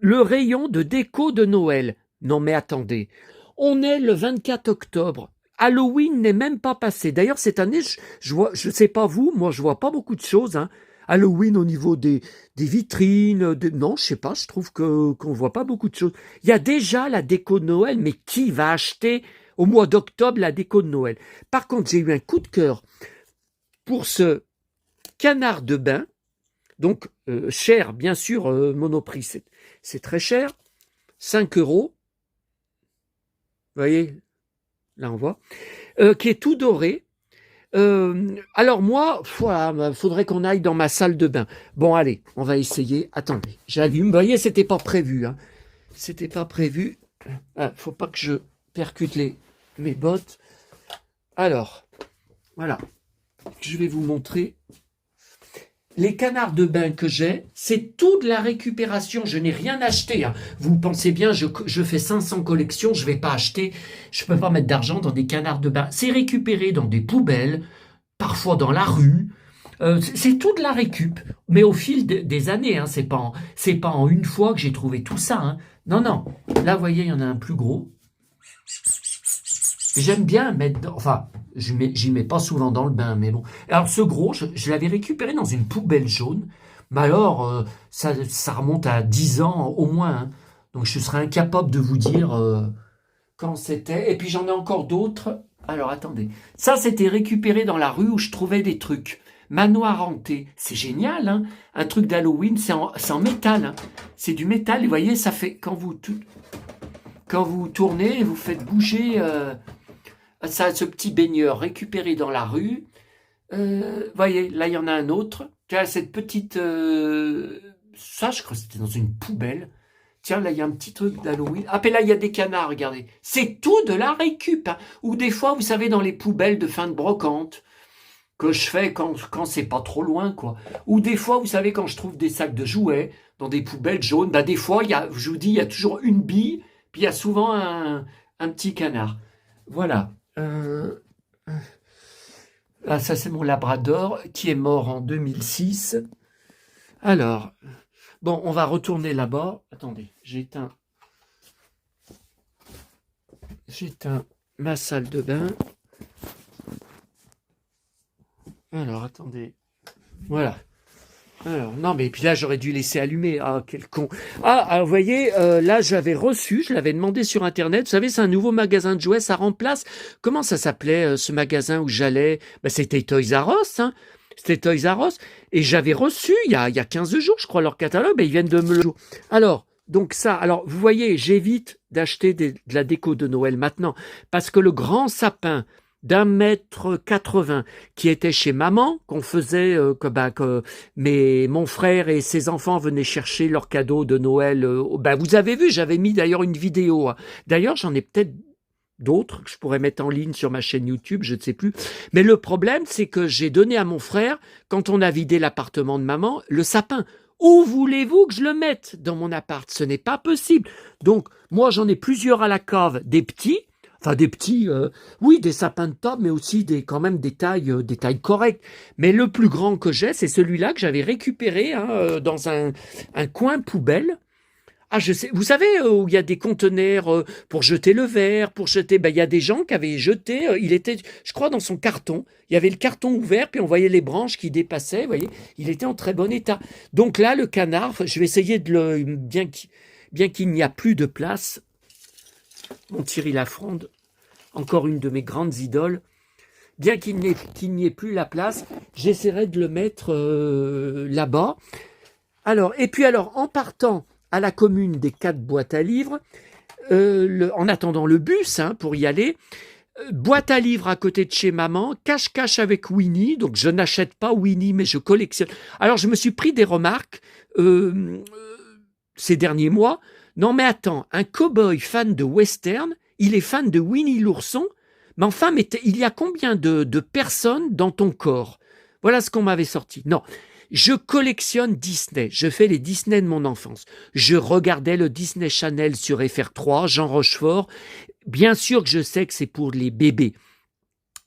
le rayon de déco de Noël. Non mais attendez, on est le 24 octobre. Halloween n'est même pas passé. D'ailleurs, cette année, je sais pas vous, moi je vois pas beaucoup de choses. Hein. Halloween au niveau des vitrines, non, je sais pas, je trouve qu'on voit pas beaucoup de choses. Il y a déjà la déco de Noël, mais qui va acheter au mois d'octobre la déco de Noël? Par contre, j'ai eu un coup de cœur pour ce canard de bain, donc cher, bien sûr, Monoprix, c'est très cher, 5 €. Vous voyez? Là, on voit, qui est tout doré. Alors moi, faudrait qu'on aille dans ma salle de bain. Bon, allez, on va essayer. Attendez, j'allume. Vous voyez, c'était pas prévu. Hein. C'était pas prévu. Faut pas que je percute mes bottes. Alors, voilà. Je vais vous montrer. Les canards de bain que j'ai, c'est tout de la récupération. Je n'ai rien acheté. Hein. Vous pensez bien, je fais 500 collections, je ne vais pas acheter. Je ne peux pas mettre d'argent dans des canards de bain. C'est récupéré dans des poubelles, parfois dans la rue. C'est tout de la récup. Mais au fil des années, hein, c'est pas en une fois que j'ai trouvé tout ça. Hein. Non. Là, vous voyez, il y en a un plus gros. J'aime bien mettre... Enfin, j'y mets pas souvent dans le bain, mais bon. Alors, ce gros, je l'avais récupéré dans une poubelle jaune. Mais alors, ça remonte à 10 ans au moins, hein. Donc je serais incapable de vous dire quand c'était. Et puis j'en ai encore d'autres. Alors attendez. Ça, c'était récupéré dans la rue où je trouvais des trucs. Manoir hanté. C'est génial, hein. Un truc d'Halloween, c'est en métal, hein. C'est du métal. Et vous voyez, ça fait quand vous tournez, vous faites bouger ça, ce petit baigneur récupéré dans la rue. Voyez, là, il y en a un autre. Tiens, cette petite... ça, je crois que c'était dans une poubelle. Tiens, là, il y a un petit truc d'Halloween. Ah, puis là, il y a des canards, regardez. C'est tout de la récup, hein. Ou des fois, vous savez, dans les poubelles de fin de brocante, que je fais quand c'est pas trop loin, quoi. Ou des fois, vous savez, quand je trouve des sacs de jouets dans des poubelles jaunes, bah, des fois, je vous dis, il y a toujours une bille, puis il y a souvent un petit canard. Voilà. Ah, ça, c'est mon Labrador qui est mort en 2006. Alors, bon, on va retourner là-bas. Attendez, j'éteins ma salle de bain. Alors, attendez. Voilà. Alors, non, mais puis là, j'aurais dû laisser allumer. Ah, quel con. Ah, alors, vous voyez, là, j'avais reçu, je l'avais demandé sur Internet. Vous savez, c'est un nouveau magasin de jouets. Ça remplace. Comment ça s'appelait, ce magasin où j'allais? Ben, c'était Toys R Us, hein. C'était Toys R Us. Et j'avais reçu, il y a 15 jours, je crois, leur catalogue. Ben, ils viennent de me le... Alors, donc ça, alors, vous voyez, j'évite d'acheter de la déco de Noël maintenant. Parce que le grand sapin d'1,80 m qui était chez maman, qu'on faisait, mon frère et ses enfants venaient chercher leurs cadeaux de Noël. Vous avez vu, j'avais mis d'ailleurs une vidéo, hein. D'ailleurs, j'en ai peut-être d'autres que je pourrais mettre en ligne sur ma chaîne YouTube, je ne sais plus. Mais le problème, c'est que j'ai donné à mon frère, quand on a vidé l'appartement de maman, le sapin. Où voulez-vous que je le mette dans mon appart? Ce n'est pas possible. Donc, moi, j'en ai plusieurs à la cave, des petits. Enfin, des petits, oui, des sapins de table, mais aussi quand même des tailles correctes. Mais le plus grand que j'ai, c'est celui-là que j'avais récupéré, hein, dans un coin poubelle. Ah, je sais. Vous savez, où il y a des conteneurs pour jeter le verre, pour jeter. Il y a des gens qui avaient jeté. Il était, je crois, dans son carton. Il y avait le carton ouvert, puis on voyait les branches qui dépassaient. Vous voyez, il était en très bon état. Donc là, le canard, je vais essayer de le, bien qu'il n'y a plus de place. Mon Thierry Lafronde, encore une de mes grandes idoles. Bien qu'il n'y ait plus la place, j'essaierai de le mettre là-bas. Alors, et puis alors, en partant à la commune des 4 boîtes à livres, en attendant le bus, hein, pour y aller, boîte à livres à côté de chez maman, cache-cache avec Winnie. Donc, je n'achète pas Winnie, mais je collectionne. Alors, je me suis pris des remarques ces derniers mois. Non mais attends, un cow-boy fan de western, il est fan de Winnie l'ourson, mais enfin, il y a combien de personnes dans ton corps? Voilà ce qu'on m'avait sorti. Non, je collectionne Disney, je fais les Disney de mon enfance. Je regardais le Disney Channel sur FR3, Jean Rochefort. Bien sûr que je sais que c'est pour les bébés.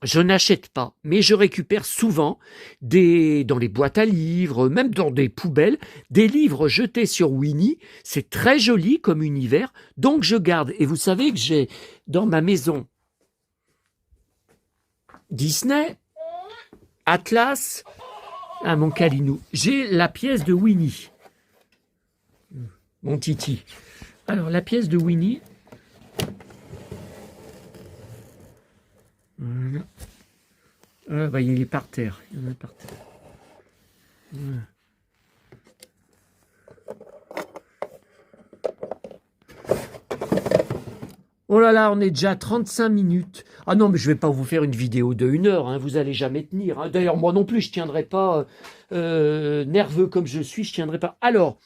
Je n'achète pas, mais je récupère souvent dans les boîtes à livres, même dans des poubelles, des livres jetés sur Winnie. C'est très joli comme univers, donc je garde. Et vous savez que j'ai dans ma maison Disney, Atlas, mon Calinou. J'ai la pièce de Winnie, mon Titi. Alors la pièce de Winnie. Voilà. Il est par terre. Il en a par terre. Voilà. Oh là là, on est déjà à 35 minutes. Ah non, mais je ne vais pas vous faire une vidéo de 1 heure, hein, vous n'allez jamais tenir. Hein. D'ailleurs, moi non plus, je ne tiendrai pas, nerveux comme je suis, je ne tiendrai pas. Alors,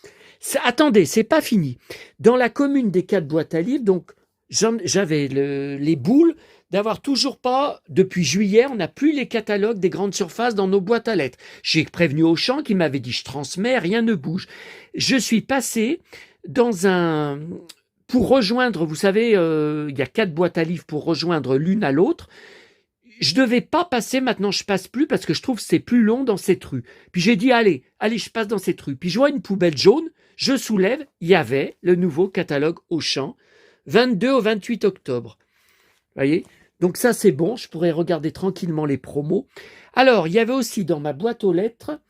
attendez, c'est pas fini. Dans la commune des 4 boîtes à livres, donc j'avais les boules d'avoir toujours pas, depuis juillet, on n'a plus les catalogues des grandes surfaces dans nos boîtes à lettres. J'ai prévenu Auchan qui m'avait dit, je transmets, rien ne bouge. Je suis passé pour rejoindre, vous savez, il y a 4 boîtes à livres pour rejoindre l'une à l'autre. Je devais pas passer, maintenant je passe plus parce que je trouve que c'est plus long dans cette rue. Puis j'ai dit, allez, je passe dans cette rue. Puis je vois une poubelle jaune, je soulève, il y avait le nouveau catalogue Auchan, 22 au 28 octobre. Vous voyez ? Donc ça, c'est bon, je pourrais regarder tranquillement les promos. Alors, il y avait aussi dans ma boîte aux lettres,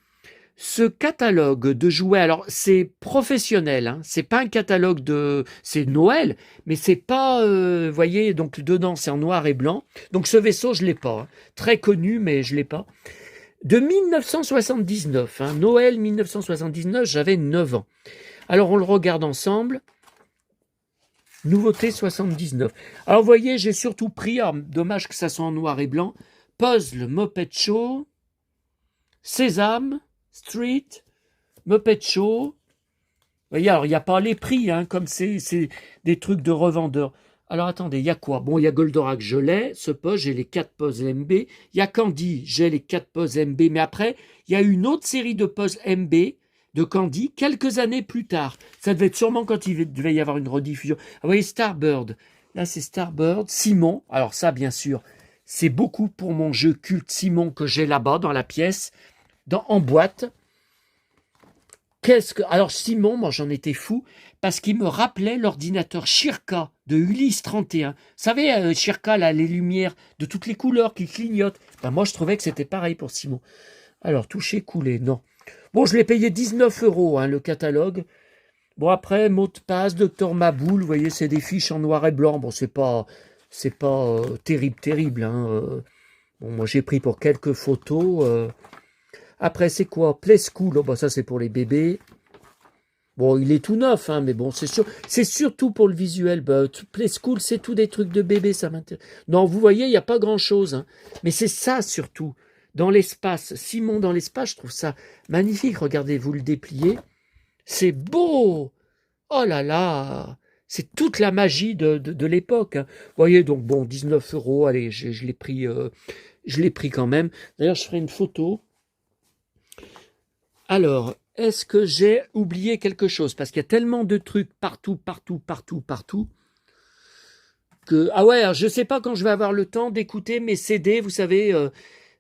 ce catalogue de jouets, alors c'est professionnel, hein, c'est pas un catalogue c'est Noël, mais c'est pas, voyez, donc dedans c'est en noir et blanc. Donc ce vaisseau je l'ai pas, hein. Très connu, mais je l'ai pas. De 1979, hein, Noël 1979, j'avais 9 ans. Alors on le regarde ensemble. Nouveauté 79. Alors vous voyez, j'ai surtout pris, dommage que ça soit en noir et blanc, Puzzle, Muppet Show, Sésame, Street, Muppet Show. Vous voyez, alors il n'y a pas les prix, hein, comme c'est des trucs de revendeurs. Alors attendez, il y a quoi? Bon, il y a Goldorak, je l'ai, ce puzzle, j'ai les 4 puzzles MB. Il y a Candy, j'ai les 4 puzzles MB, mais après, il y a une autre série de puzzles MB de Candy quelques années plus tard. Ça devait être sûrement quand il devait y avoir une rediffusion. Ah, vous voyez, Starbird. Là, c'est Starbird. Simon. Alors ça, bien sûr, c'est beaucoup pour mon jeu culte Simon que j'ai là-bas dans la pièce, en boîte. Alors Simon, moi j'en étais fou, parce qu'il me rappelait l'ordinateur Shirka de Ulysse 31. Vous savez, Shirka, là, les lumières de toutes les couleurs qui clignotent. Ben, moi je trouvais que c'était pareil pour Simon. Alors, toucher, couler, non. Bon, je l'ai payé 19 €, hein, le catalogue. Bon, après, mot de passe, Docteur Maboul, vous voyez, c'est des fiches en noir et blanc. Bon, c'est pas terrible. Hein. Bon, moi, j'ai pris pour quelques photos. Après, c'est quoi? Play School, oh, bah, ça, c'est pour les bébés. Bon, il est tout neuf, hein, mais bon, c'est surtout pour le visuel. Bah, Play School, c'est tout des trucs de bébé, ça m'intéresse. Non, vous voyez, il n'y a pas grand-chose. Hein. Mais c'est ça, surtout. Dans l'espace, Simon dans l'espace, je trouve ça magnifique. Regardez, vous le dépliez. C'est beau. Oh là là. C'est toute la magie de l'époque. Hein. Vous voyez, donc bon, 19 €. Allez, je l'ai pris quand même. D'ailleurs, je ferai une photo. Alors, est-ce que j'ai oublié quelque chose? Parce qu'il y a tellement de trucs partout, que... Ah ouais, alors je ne sais pas quand je vais avoir le temps d'écouter mes CD, vous savez...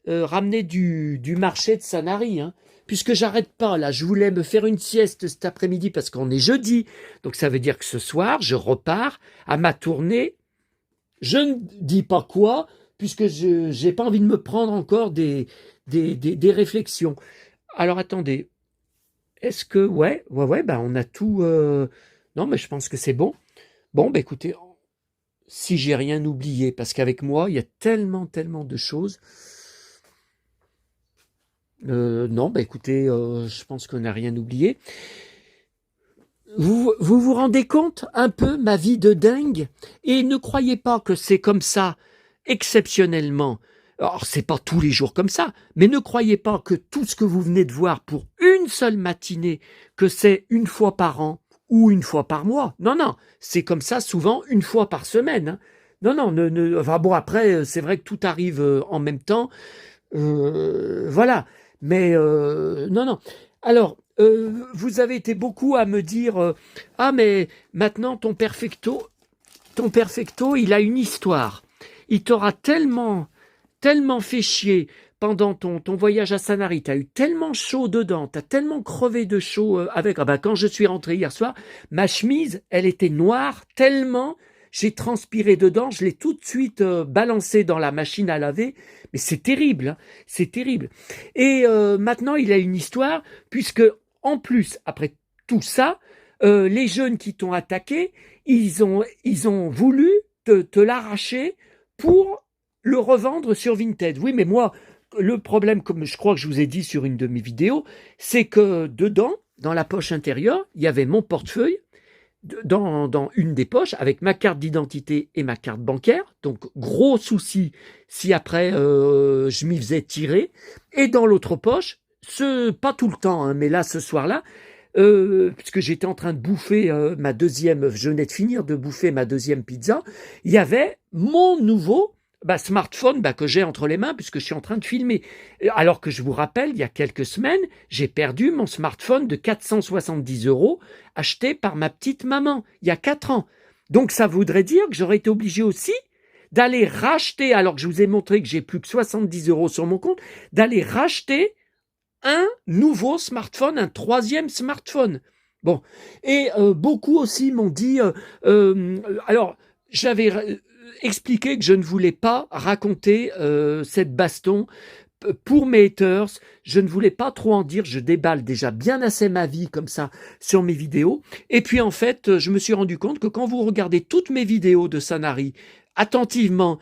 ramener du marché de Sanary, hein, puisque j'arrête pas là, je voulais me faire une sieste cet après-midi parce qu'on est jeudi, donc ça veut dire que ce soir je repars à ma tournée, je ne dis pas quoi, puisque je n'ai pas envie de me prendre encore des réflexions. Alors attendez, est-ce que, ouais, ben on a tout, non mais je pense que c'est bon. Bon, ben écoutez, si j'ai rien oublié, parce qu'avec moi, il y a tellement de choses. Non, bah écoutez, je pense qu'on n'a rien oublié. Vous rendez compte un peu ma vie de dingue? Et ne croyez pas que c'est comme ça, exceptionnellement. Alors, c'est pas tous les jours comme ça, mais ne croyez pas que tout ce que vous venez de voir pour une seule matinée, que c'est une fois par an ou une fois par mois. Non, c'est comme ça souvent une fois par semaine. Hein. Non, enfin bon, après, c'est vrai que tout arrive en même temps. Voilà. Mais non. Alors, vous avez été beaucoup à me dire ah, mais maintenant ton perfecto, il a une histoire. Il t'aura tellement fait chier pendant ton voyage à Sanary. Tu as eu tellement chaud dedans, tu as tellement crevé de chaud avec. Ah ben, quand je suis rentré hier soir, ma chemise, elle était noire tellement j'ai transpiré dedans, je l'ai tout de suite balancé dans la machine à laver. Mais c'est terrible, hein, c'est terrible. Et maintenant, il a une histoire, puisque en plus, après tout ça, les jeunes qui t'ont attaqué, ils ont voulu te l'arracher pour le revendre sur Vinted. Oui, mais moi, le problème, comme je crois que je vous ai dit sur une de mes vidéos, c'est que dedans, dans la poche intérieure, il y avait mon portefeuille, dans une des poches avec ma carte d'identité et ma carte bancaire, donc gros souci si après je m'y faisais tirer, et dans l'autre poche, pas tout le temps, hein, mais là ce soir-là, puisque j'étais en train de bouffer je venais de finir de bouffer ma deuxième pizza, il y avait mon nouveau smartphone que j'ai entre les mains puisque je suis en train de filmer. Alors que je vous rappelle, il y a quelques semaines, j'ai perdu mon smartphone de 470 € acheté par ma petite maman il y a 4 ans. Donc ça voudrait dire que j'aurais été obligé aussi d'aller racheter, alors que je vous ai montré que j'ai plus que 70 € sur mon compte, d'aller racheter un nouveau smartphone, un 3e smartphone. Bon, et beaucoup aussi m'ont dit, alors j'avais expliqué que je ne voulais pas raconter cette baston pour mes haters, je ne voulais pas trop en dire, je déballe déjà bien assez ma vie comme ça sur mes vidéos. Et puis en fait, je me suis rendu compte que quand vous regardez toutes mes vidéos de Sanary attentivement,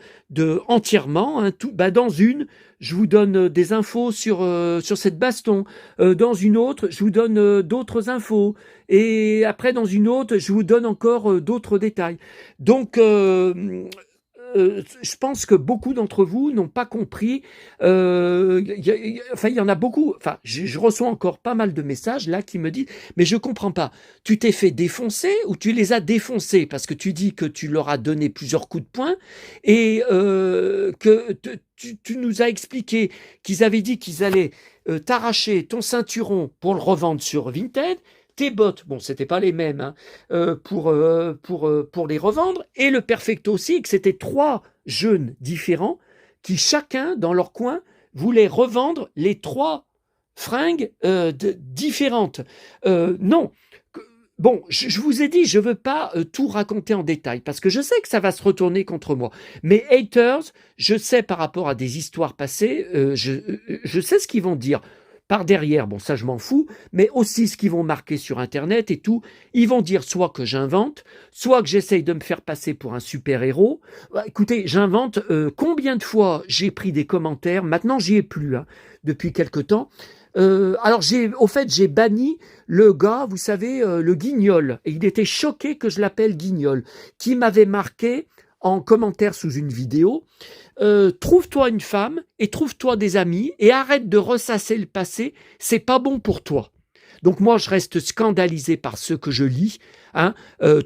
entièrement, hein, dans une, je vous donne des infos sur cette baston. Dans une autre, je vous donne d'autres infos. Et après, dans une autre, je vous donne encore d'autres détails. Donc, je pense que beaucoup d'entre vous n'ont pas compris. Il y en a beaucoup. Enfin, je reçois encore pas mal de messages là qui me disent mais je comprends pas. Tu t'es fait défoncer ou tu les as défoncés parce que tu dis que tu leur as donné plusieurs coups de poing et que tu nous as expliqué qu'ils avaient dit qu'ils allaient t'arracher ton ceinturon pour le revendre sur Vinted. Tes bottes, bon, c'était pas les mêmes pour les revendre, et le perfecto aussi, que c'était 3 jeunes différents qui chacun dans leur coin voulaient revendre les 3 fringues différentes. Non. Bon, je vous ai dit, je veux pas tout raconter en détail parce que je sais que ça va se retourner contre moi. Mes haters, je sais par rapport à des histoires passées, je sais ce qu'ils vont dire. Par derrière, bon ça je m'en fous, mais aussi ce qu'ils vont marquer sur Internet et tout, ils vont dire soit que j'invente, soit que j'essaye de me faire passer pour un super-héros. Écoutez, j'invente combien de fois j'ai pris des commentaires, maintenant j'y ai plus, depuis quelque temps. Alors j'ai banni le gars, vous savez, le Guignol, et il était choqué que je l'appelle Guignol, qui m'avait marqué en commentaire sous une vidéo, trouve-toi une femme et trouve-toi des amis et arrête de ressasser le passé, c'est pas bon pour toi. Donc moi, je reste scandalisé par ce que je lis.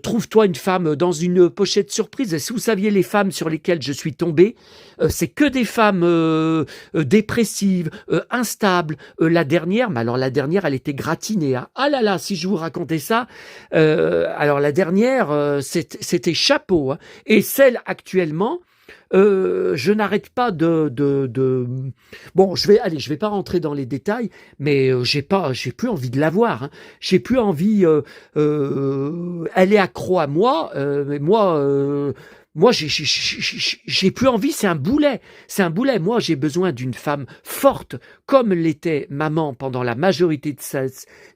Trouve-toi une femme dans une pochette surprise. Et si vous saviez les femmes sur lesquelles je suis tombé, c'est que des femmes dépressives, instables. La dernière, mais alors la dernière, elle était gratinée. Ah là là, si je vous racontais ça, alors la dernière, c'était chapeau. Et celle actuellement, je n'arrête pas bon, je vais pas rentrer dans les détails, mais j'ai plus envie de la voir. J'ai plus envie. Elle est accro à moi, mais moi, j'ai plus envie. C'est un boulet. C'est un boulet. Moi, j'ai besoin d'une femme forte, comme l'était maman pendant la majorité de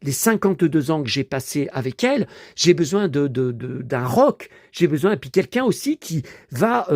les 52 ans que j'ai passé avec elle. J'ai besoin d'un rock. J'ai besoin, et puis quelqu'un aussi qui va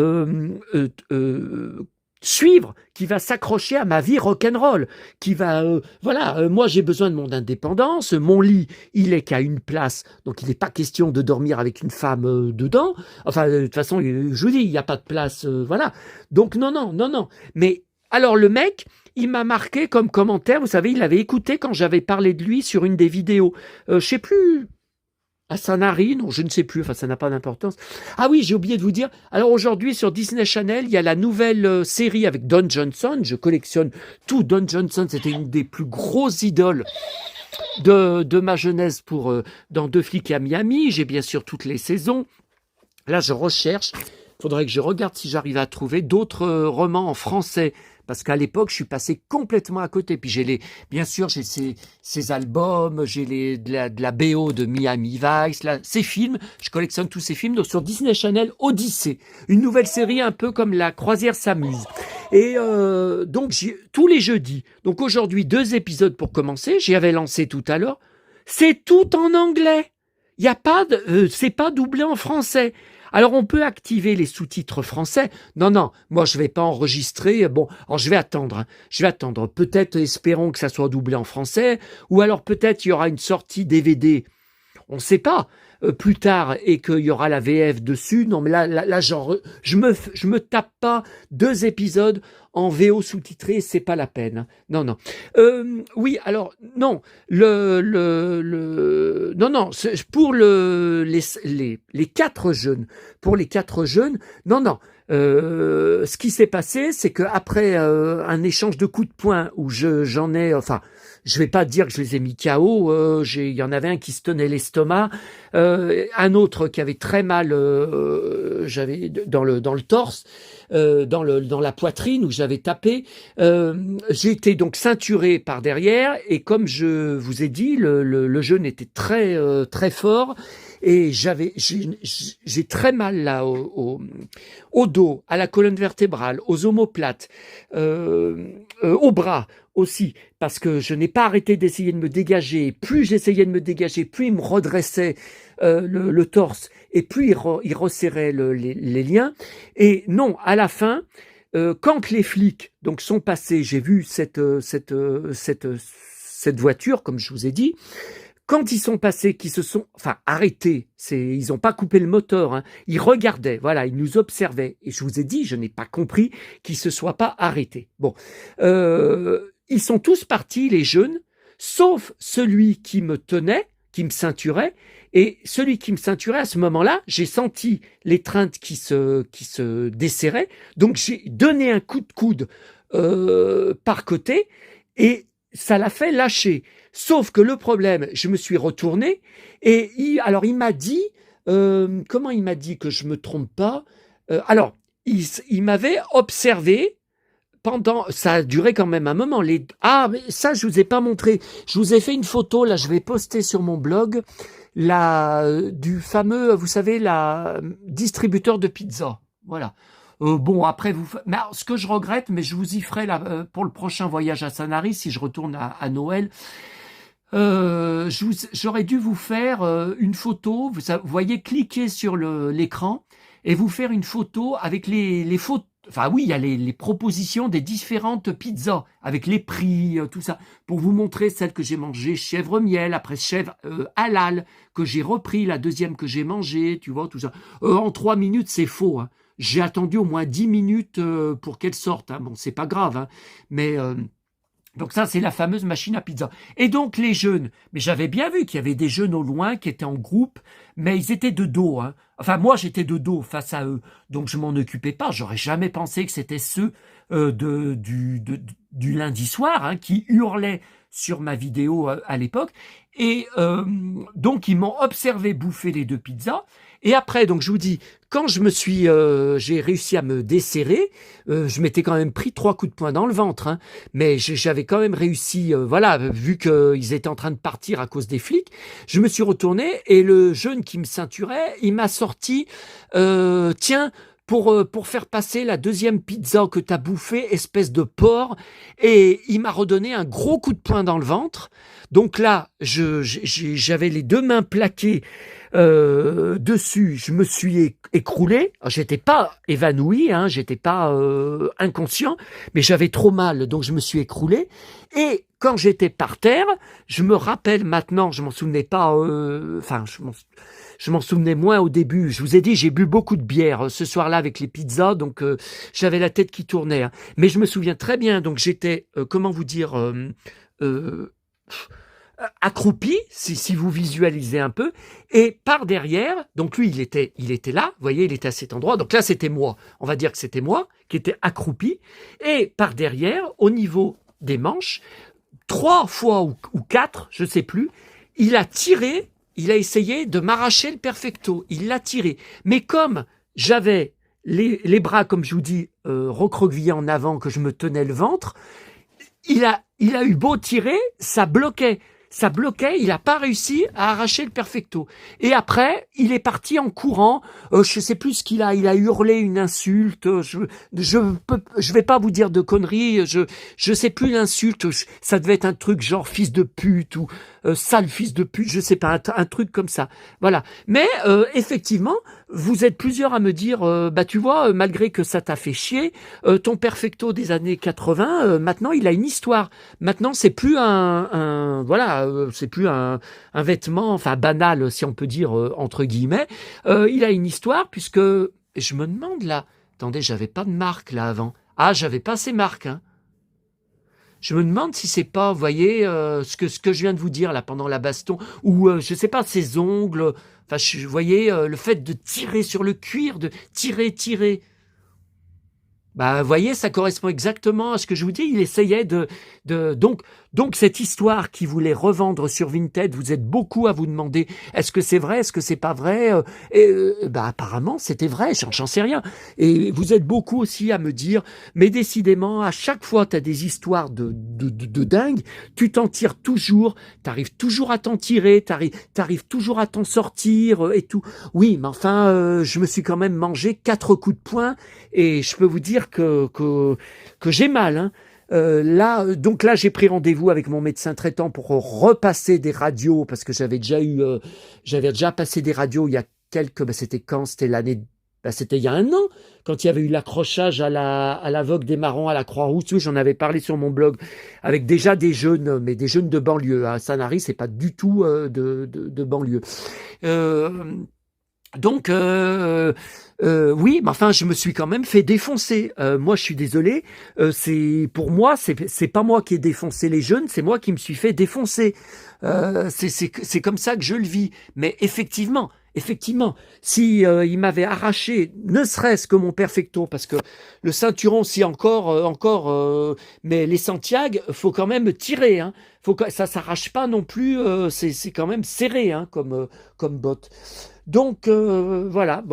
suivre, qui va s'accrocher à ma vie rock'n'roll, qui va, moi j'ai besoin de mon indépendance, mon lit, il est qu'à une place, donc il n'est pas question de dormir avec une femme dedans, enfin, de toute façon, je vous dis, il n'y a pas de place, voilà, donc non, mais, alors le mec, il m'a marqué comme commentaire, vous savez, il avait écouté quand j'avais parlé de lui sur une des vidéos, je sais plus, à Sanary, non, je ne sais plus, enfin ça n'a pas d'importance. Ah oui, j'ai oublié de vous dire, alors aujourd'hui sur Disney Channel, il y a la nouvelle série avec Don Johnson, je collectionne tout. Don Johnson, c'était une des plus grosses idoles de ma jeunesse dans Deux flics à Miami, j'ai bien sûr toutes les saisons. Là, je recherche, il faudrait que je regarde si j'arrive à trouver d'autres romans en français. Parce qu'à l'époque, je suis passé complètement à côté. Puis bien sûr, j'ai ces albums, j'ai de la BO de Miami Vice, ces films. Je collectionne tous ces films. Donc sur Disney Channel, Odyssée, une nouvelle série un peu comme La Croisière s'amuse. Et donc tous les jeudis. Donc aujourd'hui 2 épisodes pour commencer. J'y avais lancé tout à l'heure. C'est tout en anglais. Il y a pas c'est pas doublé en français. Alors on peut activer les sous-titres français. Non, moi je vais pas enregistrer. Bon, alors je vais attendre. Peut-être espérons que ça soit doublé en français, ou alors peut-être il y aura une sortie DVD. On ne sait pas. Plus tard et qu'il y aura la VF dessus. Non, mais là je me tape pas 2 épisodes en VO sous-titré, c'est pas la peine. Non. Oui, alors non, non, pour les 4 jeunes, non. Ce qui s'est passé, c'est que après un échange de coups de poing où j'en ai, enfin, je vais pas dire que je les ai mis KO. Il y en avait un qui se tenait l'estomac, un autre qui avait très mal, j'avais dans le torse, dans la poitrine où j'avais tapé. J'ai été donc ceinturé par derrière et comme je vous ai dit, le jeune était très très fort. Et j'ai très mal là au dos, à la colonne vertébrale, aux omoplates, au bras aussi, parce que je n'ai pas arrêté d'essayer de me dégager. Plus j'essayais de me dégager, plus il me redressait le torse, et plus il resserrait les liens. Et non, à la fin, quand les flics donc sont passés, j'ai vu cette voiture, comme je vous ai dit. Quand ils sont passés, qu'ils se sont, arrêtés, ils n'ont pas coupé le moteur, hein, ils regardaient, voilà, ils nous observaient. Et je vous ai dit, je n'ai pas compris qu'ils se soient pas arrêtés. Bon, ils sont tous partis, les jeunes, sauf celui qui me tenait, qui me ceinturait. Et celui qui me ceinturait, à ce moment-là, j'ai senti l'étreinte qui se desserrait. Donc j'ai donné un coup de coude par côté et ça l'a fait lâcher. Sauf que le problème, je me suis retourné et il m'a dit, comment il m'a dit que je me trompe pas, il m'avait observé pendant, ça a duré quand même un moment. Mais ça je vous ai pas montré. Je vous ai fait une photo, là je vais poster sur mon blog, du fameux, vous savez, distributeur de pizza. Voilà. Bon, après, mais alors, ce que je regrette, mais je vous y ferai pour le prochain voyage à Sanary, si je retourne à Noël, j'aurais dû vous faire une photo. Vous voyez, cliquer sur l'écran et vous faire une photo avec les photos. Enfin oui, il y a les propositions des différentes pizzas avec les prix, tout ça, pour vous montrer celle que j'ai mangée chèvre miel, après chèvre halal que j'ai repris, la deuxième que j'ai mangée, tu vois, tout ça. En 3 minutes, c'est faux. Hein. J'ai attendu au moins 10 minutes pour qu'elle sorte. Hein. Bon, c'est pas grave, hein. Mais donc ça, c'est la fameuse machine à pizza. Et donc les jeunes, mais j'avais bien vu qu'il y avait des jeunes au loin qui étaient en groupe, mais ils étaient de dos. Hein. Enfin, moi, j'étais de dos face à eux, donc je m'en occupais pas. J'aurais jamais pensé que c'était ceux du lundi soir qui hurlaient sur ma vidéo à l'époque. Et donc, ils m'ont observé bouffer les 2 pizzas. Et après, donc je vous dis, quand j'ai réussi à me desserrer, je m'étais quand même pris 3 coups de poing dans le ventre, hein, mais j'avais quand même réussi, vu qu'ils étaient en train de partir à cause des flics, je me suis retourné et le jeune qui me ceinturait, il m'a sorti, tiens, pour faire passer la 2e pizza que t'as bouffée, espèce de porc, et il m'a redonné un gros coup de poing dans le ventre. Donc là, j'avais les 2 mains plaquées dessus, je me suis écroulé. J'étais pas évanoui, hein, j'étais pas inconscient, mais j'avais trop mal, donc je me suis écroulé. Et quand j'étais par terre, je me rappelle maintenant, je m'en souvenais pas, je m'en souvenais moins au début. Je vous ai dit, j'ai bu beaucoup de bière ce soir-là avec les pizzas, donc j'avais la tête qui tournait. Hein. Mais je me souviens très bien, donc j'étais, comment vous dire, accroupi, si vous visualisez un peu, et par derrière, donc lui, il était là, vous voyez, il était à cet endroit, donc là, c'était moi, on va dire que c'était moi, qui était accroupi, et par derrière, au niveau des manches, 3 fois ou 4, je sais plus, il a essayé de m'arracher le perfecto, il l'a tiré, mais comme j'avais les bras, comme je vous dis, recroquevillés en avant, que je me tenais le ventre, il a eu beau tirer, ça bloquait, il n'a pas réussi à arracher le perfecto. Et après, il est parti en courant, je sais plus ce il a hurlé une insulte, je vais pas vous dire de conneries, je sais plus l'insulte, ça devait être un truc genre fils de pute ou sale fils de pute, je sais pas, un truc comme ça. Voilà. Mais effectivement, vous êtes plusieurs à me dire, tu vois, malgré que ça t'a fait chier, ton perfecto des années 80, maintenant il a une histoire. Maintenant, c'est plus c'est plus un vêtement, enfin banal, si on peut dire entre guillemets. Il a une histoire puisque je me demande là. Attendez, j'avais pas de marque là avant. Ah, j'avais pas ces marques. Hein. Je me demande si c'est pas, vous voyez, ce que je viens de vous dire là pendant la baston, ou je sais pas, ses ongles. Enfin, vous voyez, le fait de tirer sur le cuir, de tirer. Bah, vous voyez, ça correspond exactement à ce que je vous dis. Il essayait donc cette histoire qu'il voulait revendre sur Vinted, vous êtes beaucoup à vous demander, est-ce que c'est vrai, est-ce que c'est pas vrai? Bah, apparemment, c'était vrai, j'en sais rien. Et vous êtes beaucoup aussi à me dire, mais décidément, à chaque fois, tu as des histoires de dingue, tu t'en tires toujours, t'arrives toujours à t'en tirer, t'arrives toujours à t'en sortir et tout. Oui, mais enfin, je me suis quand même mangé 4 coups de poing et je peux vous dire que j'ai mal, hein. Donc là, j'ai pris rendez-vous avec mon médecin traitant pour repasser des radios parce que j'avais déjà passé des radios il y a c'était quand? C'était l'année, c'était il y a 1 an, quand il y avait eu l'accrochage à la Vogue des Marrons à la Croix-Rousse. Oui, j'en avais parlé sur mon blog avec déjà des jeunes, mais des jeunes de banlieue. À Sanary, c'est pas du tout de banlieue. Euh, donc, oui, mais enfin, je me suis quand même fait défoncer. Moi, je suis désolé. Pour moi, c'est pas moi qui ai défoncé les jeunes, c'est moi qui me suis fait défoncer. C'est comme ça que je le vis. Mais effectivement, si il m'avait arraché, ne serait-ce que mon perfecto, parce que le ceinturon, si mais les Santiago, faut quand même tirer. Hein. Ça s'arrache pas non plus. C'est quand même serré, hein, comme botte. Donc, voilà,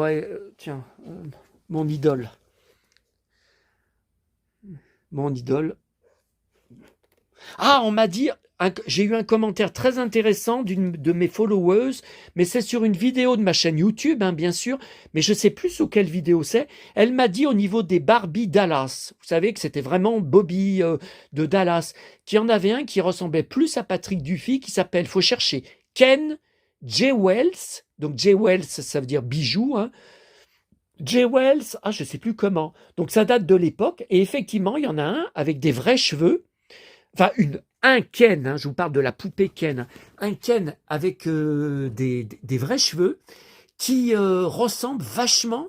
tiens, mon idole. Mon idole. Ah, on m'a dit, j'ai eu un commentaire très intéressant d'une de mes followers, mais c'est sur une vidéo de ma chaîne YouTube, hein, bien sûr, mais je sais plus sur quelle vidéo c'est. Elle m'a dit au niveau des Barbie Dallas, vous savez que c'était vraiment Bobby de Dallas, qu'il y en avait un qui ressemblait plus à Patrick Dufy, qui s'appelle, faut chercher, Ken J. Wells. Donc J. Wells, ça veut dire bijou, hein. J. Wells, je sais plus comment. Donc ça date de l'époque, et effectivement, il y en a un avec des vrais cheveux. Enfin, un Ken, hein, je vous parle de la poupée Ken. Un Ken avec des vrais cheveux qui ressemble vachement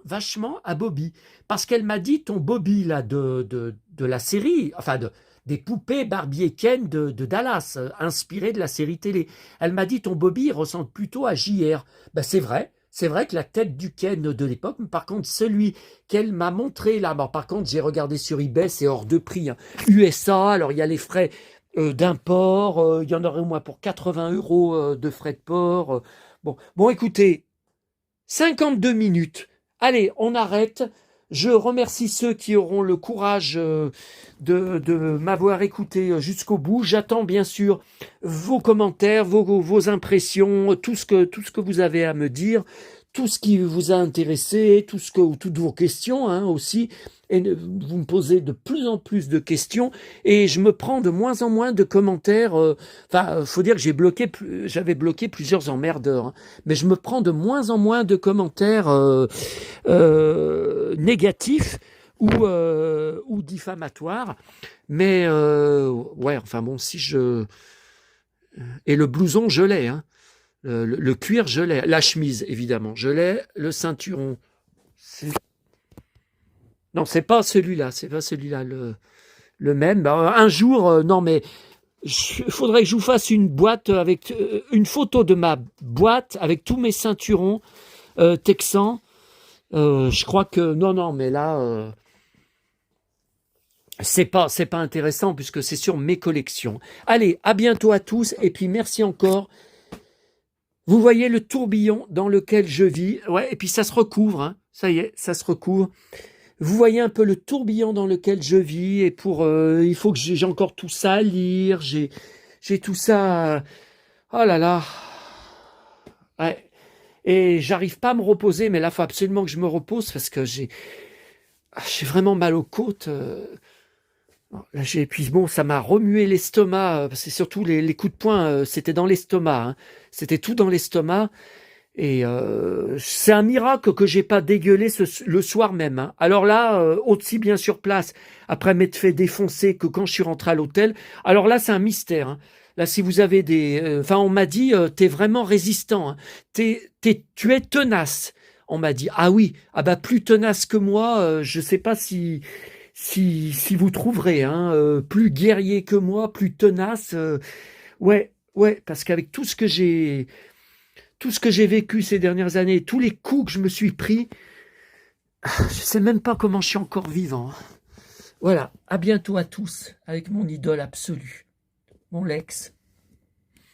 à Bobby. Parce qu'elle m'a dit, ton Bobby là, de la série, enfin des poupées Barbie et Ken de Dallas, inspirées de la série télé. Elle m'a dit, ton Bobby il ressemble plutôt à JR. Ben, c'est vrai. C'est vrai que la tête du Ken de l'époque, mais par contre, celui qu'elle m'a montré là, par contre, j'ai regardé sur eBay, c'est hors de prix, hein. USA, alors il y a les frais d'import, il y en aurait au moins pour 80 € de frais de port. Bon, écoutez, 52 minutes. Allez, on arrête. Je remercie ceux qui auront le courage de m'avoir écouté jusqu'au bout. J'attends bien sûr vos commentaires, vos impressions, tout ce que vous avez à me dire, tout ce qui vous a intéressé, toutes vos questions, hein, aussi. Et vous me posez de plus en plus de questions et je me prends de moins en moins de commentaires. Faut dire que j'avais bloqué plusieurs emmerdeurs, hein, mais je me prends de moins en moins de commentaires négatifs ou diffamatoires. Mais ouais, enfin bon, et le blouson, je l'ai, hein. Le cuir, je l'ai. La chemise, évidemment, je l'ai. Le ceinturon, non, c'est pas celui-là. C'est pas celui-là le même. Un jour, non, mais il faudrait que je vous fasse une boîte avec une photo de ma boîte avec tous mes ceinturons texans. Je crois que non, mais là, c'est pas intéressant puisque c'est sur mes collections. Allez, à bientôt à tous et puis merci encore. Vous voyez le tourbillon dans lequel je vis, ouais, et puis ça se recouvre, hein. Ça y est, ça se recouvre. Vous voyez un peu le tourbillon dans lequel je vis et il faut que j'ai encore tout ça à lire, j'ai tout ça. Oh là là. Ouais. Et j'arrive pas à me reposer, mais là, il faut absolument que je me repose parce que j'ai vraiment mal aux côtes. Là, puis bon, ça m'a remué l'estomac. C'est surtout les coups de poing, c'était dans l'estomac, hein. C'était tout dans l'estomac. Et c'est un miracle que j'ai pas dégueulé le soir même, hein. Alors là, aussi bien sur place, après m'être fait défoncer que quand je suis rentré à l'hôtel. Alors là, c'est un mystère, hein. Là, si vous avez on m'a dit, t'es vraiment résistant, hein. Tu es tenace. On m'a dit, ah oui, plus tenace que moi, je sais pas si vous trouverez, hein, plus guerrier que moi, plus tenace. Ouais, parce qu'avec tout ce que j'ai vécu ces dernières années, tous les coups que je me suis pris, je sais même pas comment je suis encore vivant. Voilà, à bientôt à tous avec mon idole absolue, mon Lex.